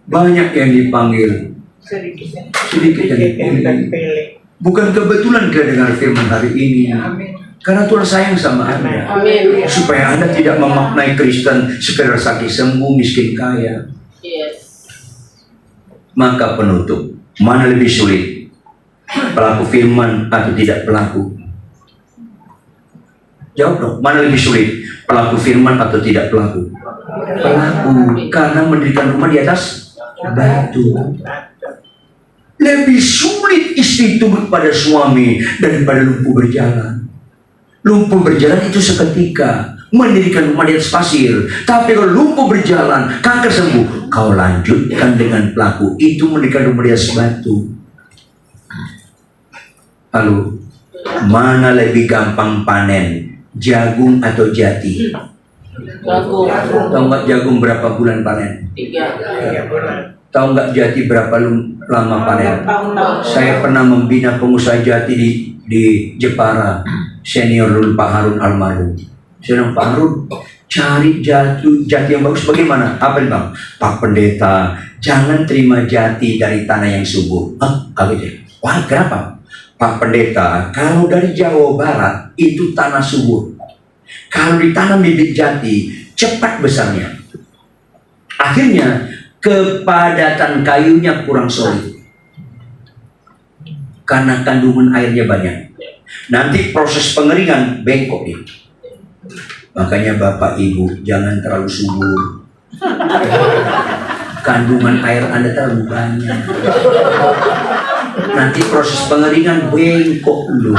Banyak yang dipanggil, sedikit yang dipilih. Bukan kebetulan kita dengar firman hari ini, karena Tuhan sayang sama Anda. Supaya Anda tidak memaknai Kristen sekedar sakit sembuh, miskin kaya. Maka penutup, mana lebih sulit, pelaku firman atau tidak pelaku? Jawab dong, mana lebih sulit, pelaku firman atau tidak pelaku? Pelaku, karena mendirikan rumah di atas batu. Lebih sulit istri tunduk pada suami daripada lumpuh berjalan. Lumpuh berjalan itu seketika, mendirikan rumah di atas pasir. Tapi kalau lumpuh berjalan, kanker sembuh, kau lanjutkan dengan pelaku, itu mendirikan rumah di atas batu. Lalu, mana lebih gampang panen, jagung atau jati? Jagung. Tahu nggak jagung berapa bulan panen? 3 bulan. Tahu nggak jati berapa lama panen? Saya pernah membina pengusaha jati di Jepara, senior dulu Pak Harun almarhum. Saya bilang, Pak Harun, cari jati yang bagus bagaimana? Apa nih Bang? Pak Pendeta, jangan terima jati dari tanah yang subur. Kaget ya? Wah, kenapa? Pak Pendeta, kalau dari Jawa Barat itu tanah subur. Kalau ditanam bibit jati, cepat besarnya. Akhirnya, kepadatan kayunya kurang solid. Karena kandungan airnya banyak. Nanti proses pengeringan bengkok nih. Makanya Bapak Ibu, jangan terlalu subur. Kandungan air Anda terlalu banyak. Nanti proses pengeringan bengkok dulu.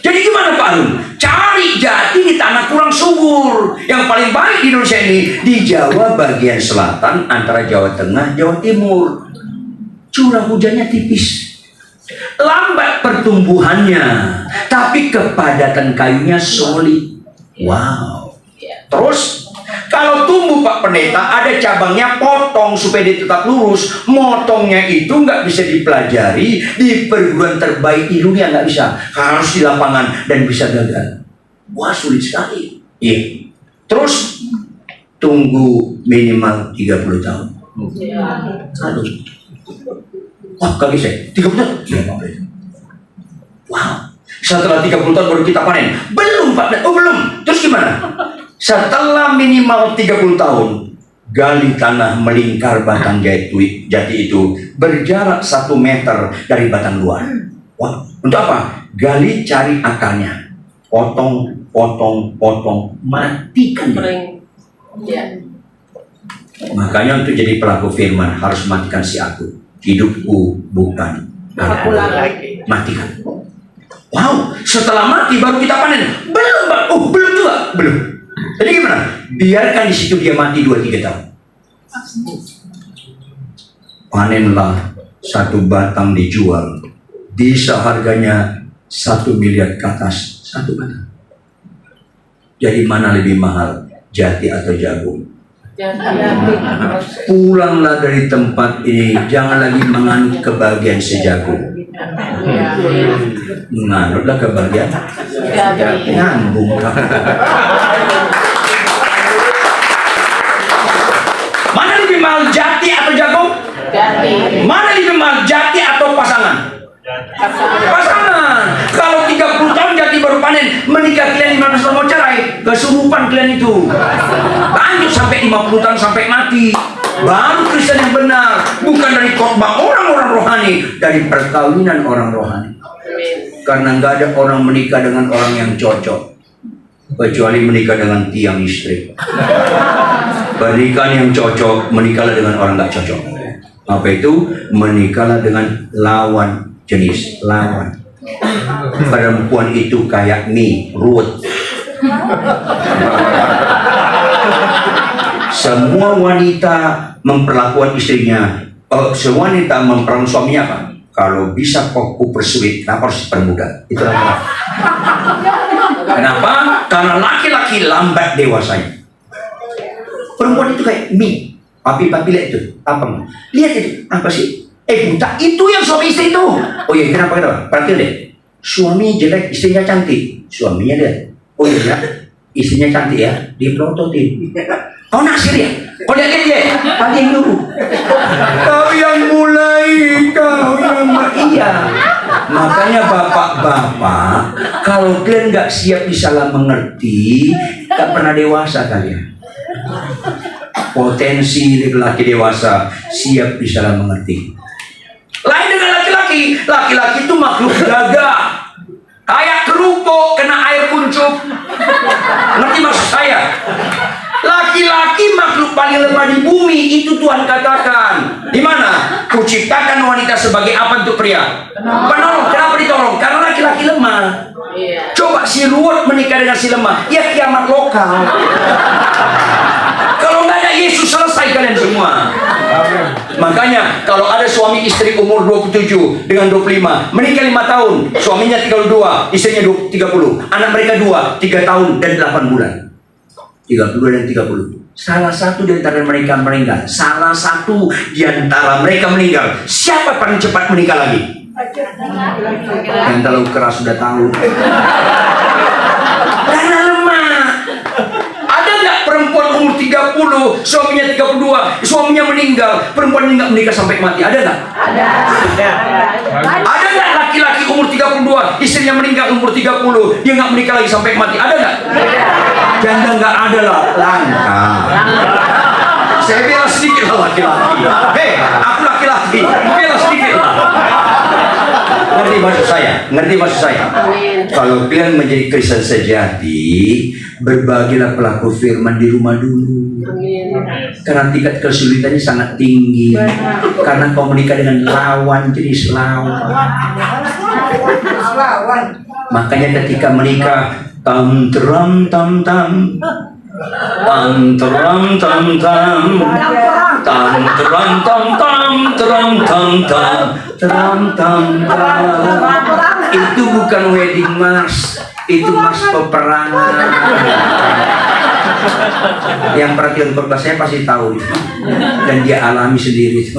Jadi gimana Pak Arun? Cari jati di tanah kurang subur. Yang paling baik di Indonesia ini di Jawa bagian selatan antara Jawa Tengah, Jawa Timur. Curah hujannya tipis, lambat pertumbuhannya, tapi kepadatan kayunya solid. Wow. Terus kalau tumbuh Pak Pendeta, ada cabangnya, potong supaya dia tetap lurus. Motongnya itu nggak bisa dipelajari di perguruan terbaik di dunia, nggak bisa. Harus di lapangan dan bisa gagal. Wah, sulit sekali. Iya. Terus tunggu minimal 30 tahun. Aduh. Wah, kaget saya. 30 tahun? Wow. Setelah 30 tahun baru kita panen. Belum Pak. Oh belum. Terus gimana? Setelah minimal 30 tahun, gali tanah melingkar batang jati itu berjarak 1 meter dari batang luar. Wah, untuk apa? Gali, cari akarnya. Potong, matikan dia. Makanya untuk jadi pelaku firman harus matikan si aku. Hidupku bukan Aku lagi. matikan. Wow, setelah mati baru kita panen. Belum, Pak. Oh, belum juga. Belum. Jadi gimana? Biarkan di situ dia mati 2-3 tahun. Panenlah 1 batang dijual. Bisa harganya 1 miliar ke atas 1 batang. Jadi mana lebih mahal? Jati atau jagung? Pulanglah dari tempat ini. Jangan lagi menganut kebahagiaan sejagung. Menganutlah kebahagiaan sejati. Nyambung. Mana lebih mahal, jati atau jagung? Jati. Mana lebih mahal, jati atau pasangan? Pasangan. Kalau 30 tahun jati baru panen, menikah kalian 15 tahun mau Kesurupan kalian itu. Lanjut sampai 50 tahun sampai mati. Baru Kristen yang benar. Bukan dari khotbah orang-orang rohani, dari perkawinan orang rohani. Karena nggak ada orang menikah dengan orang yang cocok, kecuali menikah dengan tiang istri. Pernikahan yang cocok, menikahlah dengan orang nggak cocok. Apa itu? Menikahlah dengan lawan jenis, lawan. Perempuan itu kayak mie, ruwet. Semua wanita memperlakukan istrinya, semua wanita memperlakukan suaminya apa? Kalau bisa kok persuit, kenapa harus dipermudah? Itulah kenapa. Kenapa? Karena laki-laki lambat dewasanya. Perempuan itu kayak mie. Papi lihat itu, apa? Lihat itu, apa sih? Buta, itu yang suami istri itu. Oh iya, kenapa? Perhatian deh. Suami jelek, istrinya cantik. Suaminya lihat. Oh iya, istrinya cantik ya, diprototin. Kau naksir ya? Kau lihat dia? Tadi yang dulu. Kau yang mulai, kau yang iya. Makanya bapak-bapak, kalau kalian nggak siap disalah mengerti, tak pernah dewasa kalian. Potensi laki dewasa siap disalah mengerti. Lain dengan laki-laki. Laki-laki itu makhluk gagah. Kayak kerupuk kena air kuncup. Ngerti maksud saya? Laki-laki makhluk paling lemah di bumi, itu Tuhan katakan. Di mana? Kuciptakan wanita sebagai apa untuk pria? Penolong. Kenapa ditolong? Karena laki-laki lemah. Coba si ruwet menikah dengan si lemah, ya kiamat lokal. Kalau nggak ada Yesus, selesai kalian semua. Makanya kalau ada suami istri umur 27 dengan 25, menikah 5 tahun, suaminya 32, istrinya 30, anak mereka 2, 3 tahun dan 8 bulan. 32 dan 30. Salah satu di antara mereka meninggal. Salah satu di antara mereka meninggal. Siapa paling cepat menikah lagi? Yang terlalu keras sudah tahu. Karena lemah. Ada nggak perempuan umur 30, suaminya 32, suaminya meninggal, perempuan ini nggak menikah sampai mati? Ada nggak? Ada nggak laki-laki umur 32, istrinya meninggal umur 30, dia nggak menikah lagi sampai mati? Ada nggak? Janda nggak ada lah, langka. Saya bela sedikit lah laki-laki. Hei, aku laki-laki, bela sedikit lah. Ngerti maksud saya? Ngerti maksud saya? Kalau kalian menjadi Kristen sejati, berbagilah pelaku firman di rumah dulu. Karena tingkat kesulitannya sangat tinggi. Karena kau menikah dengan lawan jenis lawan. Makanya ketika menikah, tam teram tam tam, tam teram tam tam, tam teram tam tam, teram tam tam, teram tam tam. Itu bukan wedding march, itu march peperangan. Yang perhatian khotbah saya pasti tahu dan dia alami sendiri.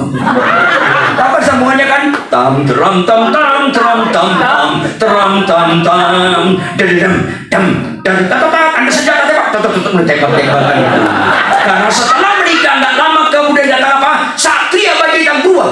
Apa sambungannya kan? Tam teram tam tam, teram tam tam, teram tam tam, dadam dam dan tatatak. Anda senjata tembak, tutup menembak-tembakan itu. Karena setelah menikah nggak lama kemudian datang apa? Satria bagi yang berubah.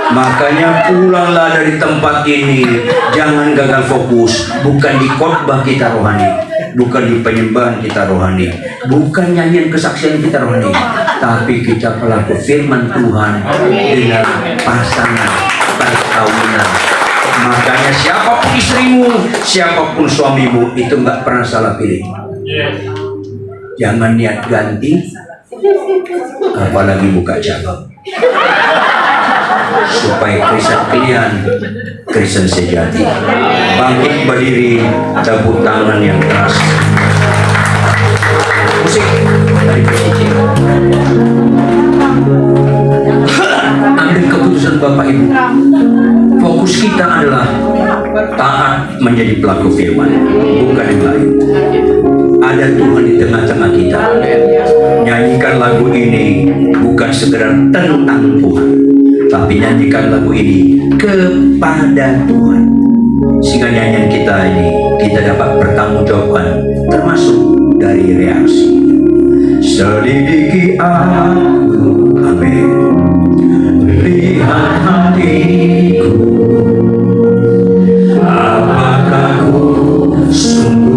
Makanya pulanglah dari tempat ini. Jangan gagal fokus. Bukan di khotbah kita rohani, bukan di penyembahan kita rohani, bukan nyanyian kesaksian kita rohani, tapi kita pelaku firman Tuhan dengan pasangan perkawinan. Makanya siapapun istrimu, siapapun suamimu, itu nggak pernah salah pilih. Jangan niat ganti, apalagi buka cabang. Supaya Kristen pilihan, Kristen sejati. Bangkit berdiri, tepuk tangan yang keras. Musik dari PCC. Ambil keputusan Bapak Ibu. Fokus kita adalah taat menjadi pelaku firman, bukan yang lain. Ada Tuhan di tengah-tengah kita. Nyanyikan lagu ini bukan sekedar tentang Tuhan, tapi nyanyikan lagu ini kepada Tuhan. Sehingga nyanyian kita ini kita dapat bertanggungjawabkan, termasuk dari reaksi. Selidiki aku, amin. Lihat hatiku, apakah ku sungguh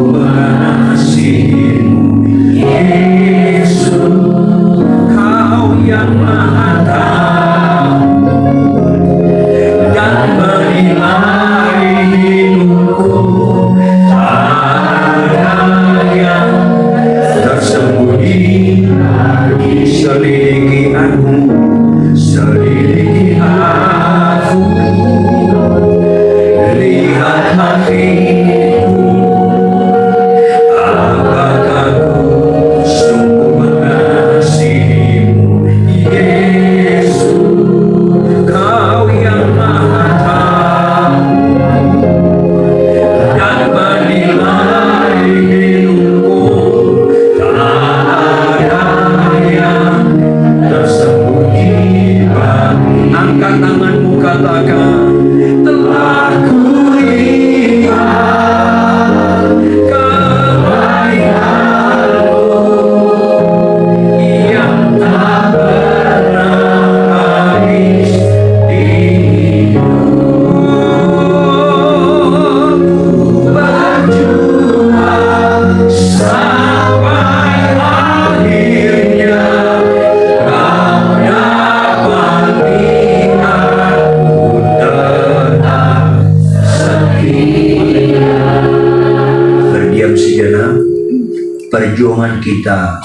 perjuangan kita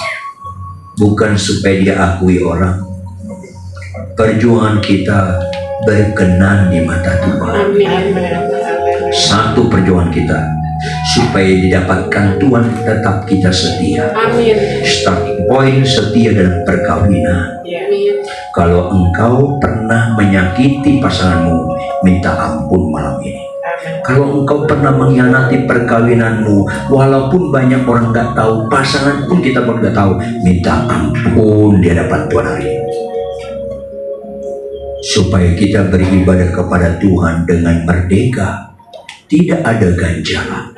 bukan supaya diakui orang. Perjuangan kita berkenan di mata Tuhan. Satu perjuangan kita supaya didapatkan Tuhan tetap kita setia. Starting point setia dalam perkawinan. Kalau engkau pernah menyakiti pasanganmu, minta ampun malam ini. Kalau engkau pernah mengkhianati perkawinanmu, walaupun banyak orang gak tahu, pasangan pun kita pun gak tahu, minta ampun di hadapan Tuhan hari ini. Supaya kita beribadah kepada Tuhan dengan merdeka, tidak ada ganjalan.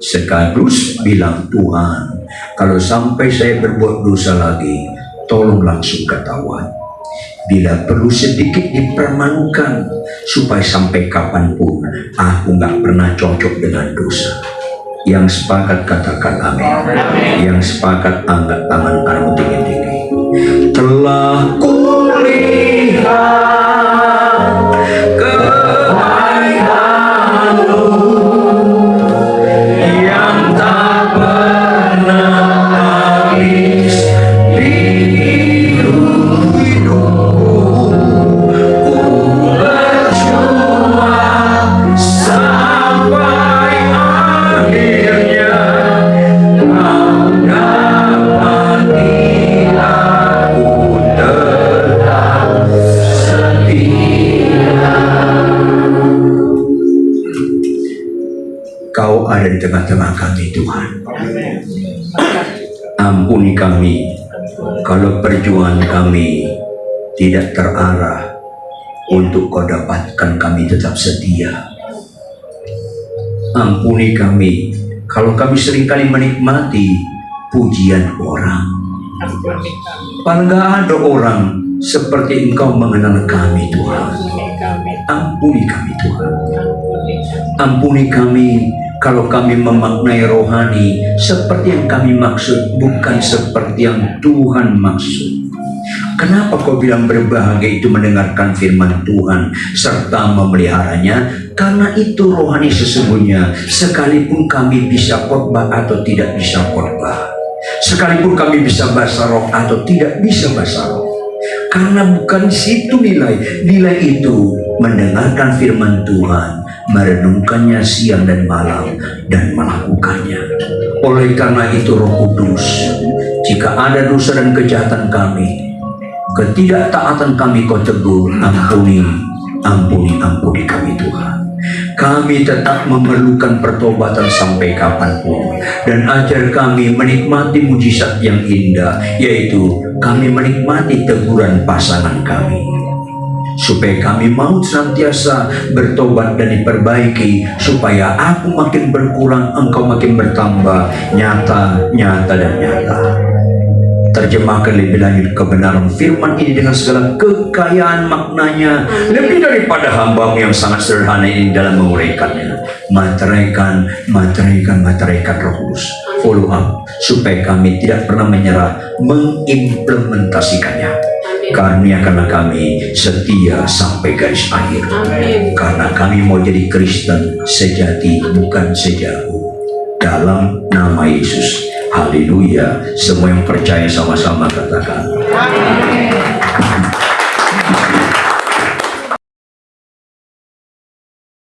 Sekaligus bilang, Tuhan, kalau sampai saya berbuat dosa lagi, tolong langsung ketahuan. Bila perlu sedikit dipermalukan, supaya sampai kapanpun aku gak pernah cocok dengan dosa. Yang sepakat katakan amin. Yang sepakat angkat tangan kamu tinggi-tinggi. Telah kulihat kebaikan-Mu yang tak pernah habis di hidupku. Ku berjuang sampai akhirnya Kau dapati aku tetap setia. Kau ada di tengah-tengah kami, Tuhan. Ampuni kami kalau perjuangan kami tidak terarah untuk Kau dapatkan kami tetap setia. Ampuni kami kalau kami seringkali menikmati pujian orang. Padahal gak ada orang seperti Engkau mengenal kami, Tuhan. Ampuni kami, Tuhan. Ampuni kami kalau kami memaknai rohani seperti yang kami maksud, bukan seperti yang Tuhan maksud. Kenapa Kau bilang berbahagia itu mendengarkan firman Tuhan serta memeliharanya? Karena itu rohani sesungguhnya. Sekalipun kami bisa khotbah atau tidak bisa khotbah, sekalipun kami bisa bahasa roh atau tidak bisa bahasa roh, karena bukan situ nilai itu mendengarkan firman Tuhan, merenungkannya siang dan malam, dan melakukannya. Oleh karena itu Roh Kudus, jika ada dosa dan kejahatan kami, ketidaktaatan kami Kau tegur, ampuni kami Tuhan. Kami tetap memerlukan pertobatan sampai kapanpun, dan ajar kami menikmati mujizat yang indah, yaitu kami menikmati teguran pasangan kami, supaya kami mau senantiasa bertobat dan diperbaiki, supaya aku makin berkurang, engkau makin bertambah, nyata dan nyata. Terjemahkan lebih lanjut kebenaran firman ini dengan segala kekayaan maknanya, lebih daripada hamba-Mu yang sangat sederhana ini dalam menguraikannya. Materaikan Roh Kudus. Follow up supaya kami tidak pernah menyerah mengimplementasikannya. Karuniakanlah kami setia sampai garis akhir. Karena kami mau jadi Kristen sejati, bukan sejago. Dalam nama Yesus. Haleluya. Semua yang percaya sama-sama katakan.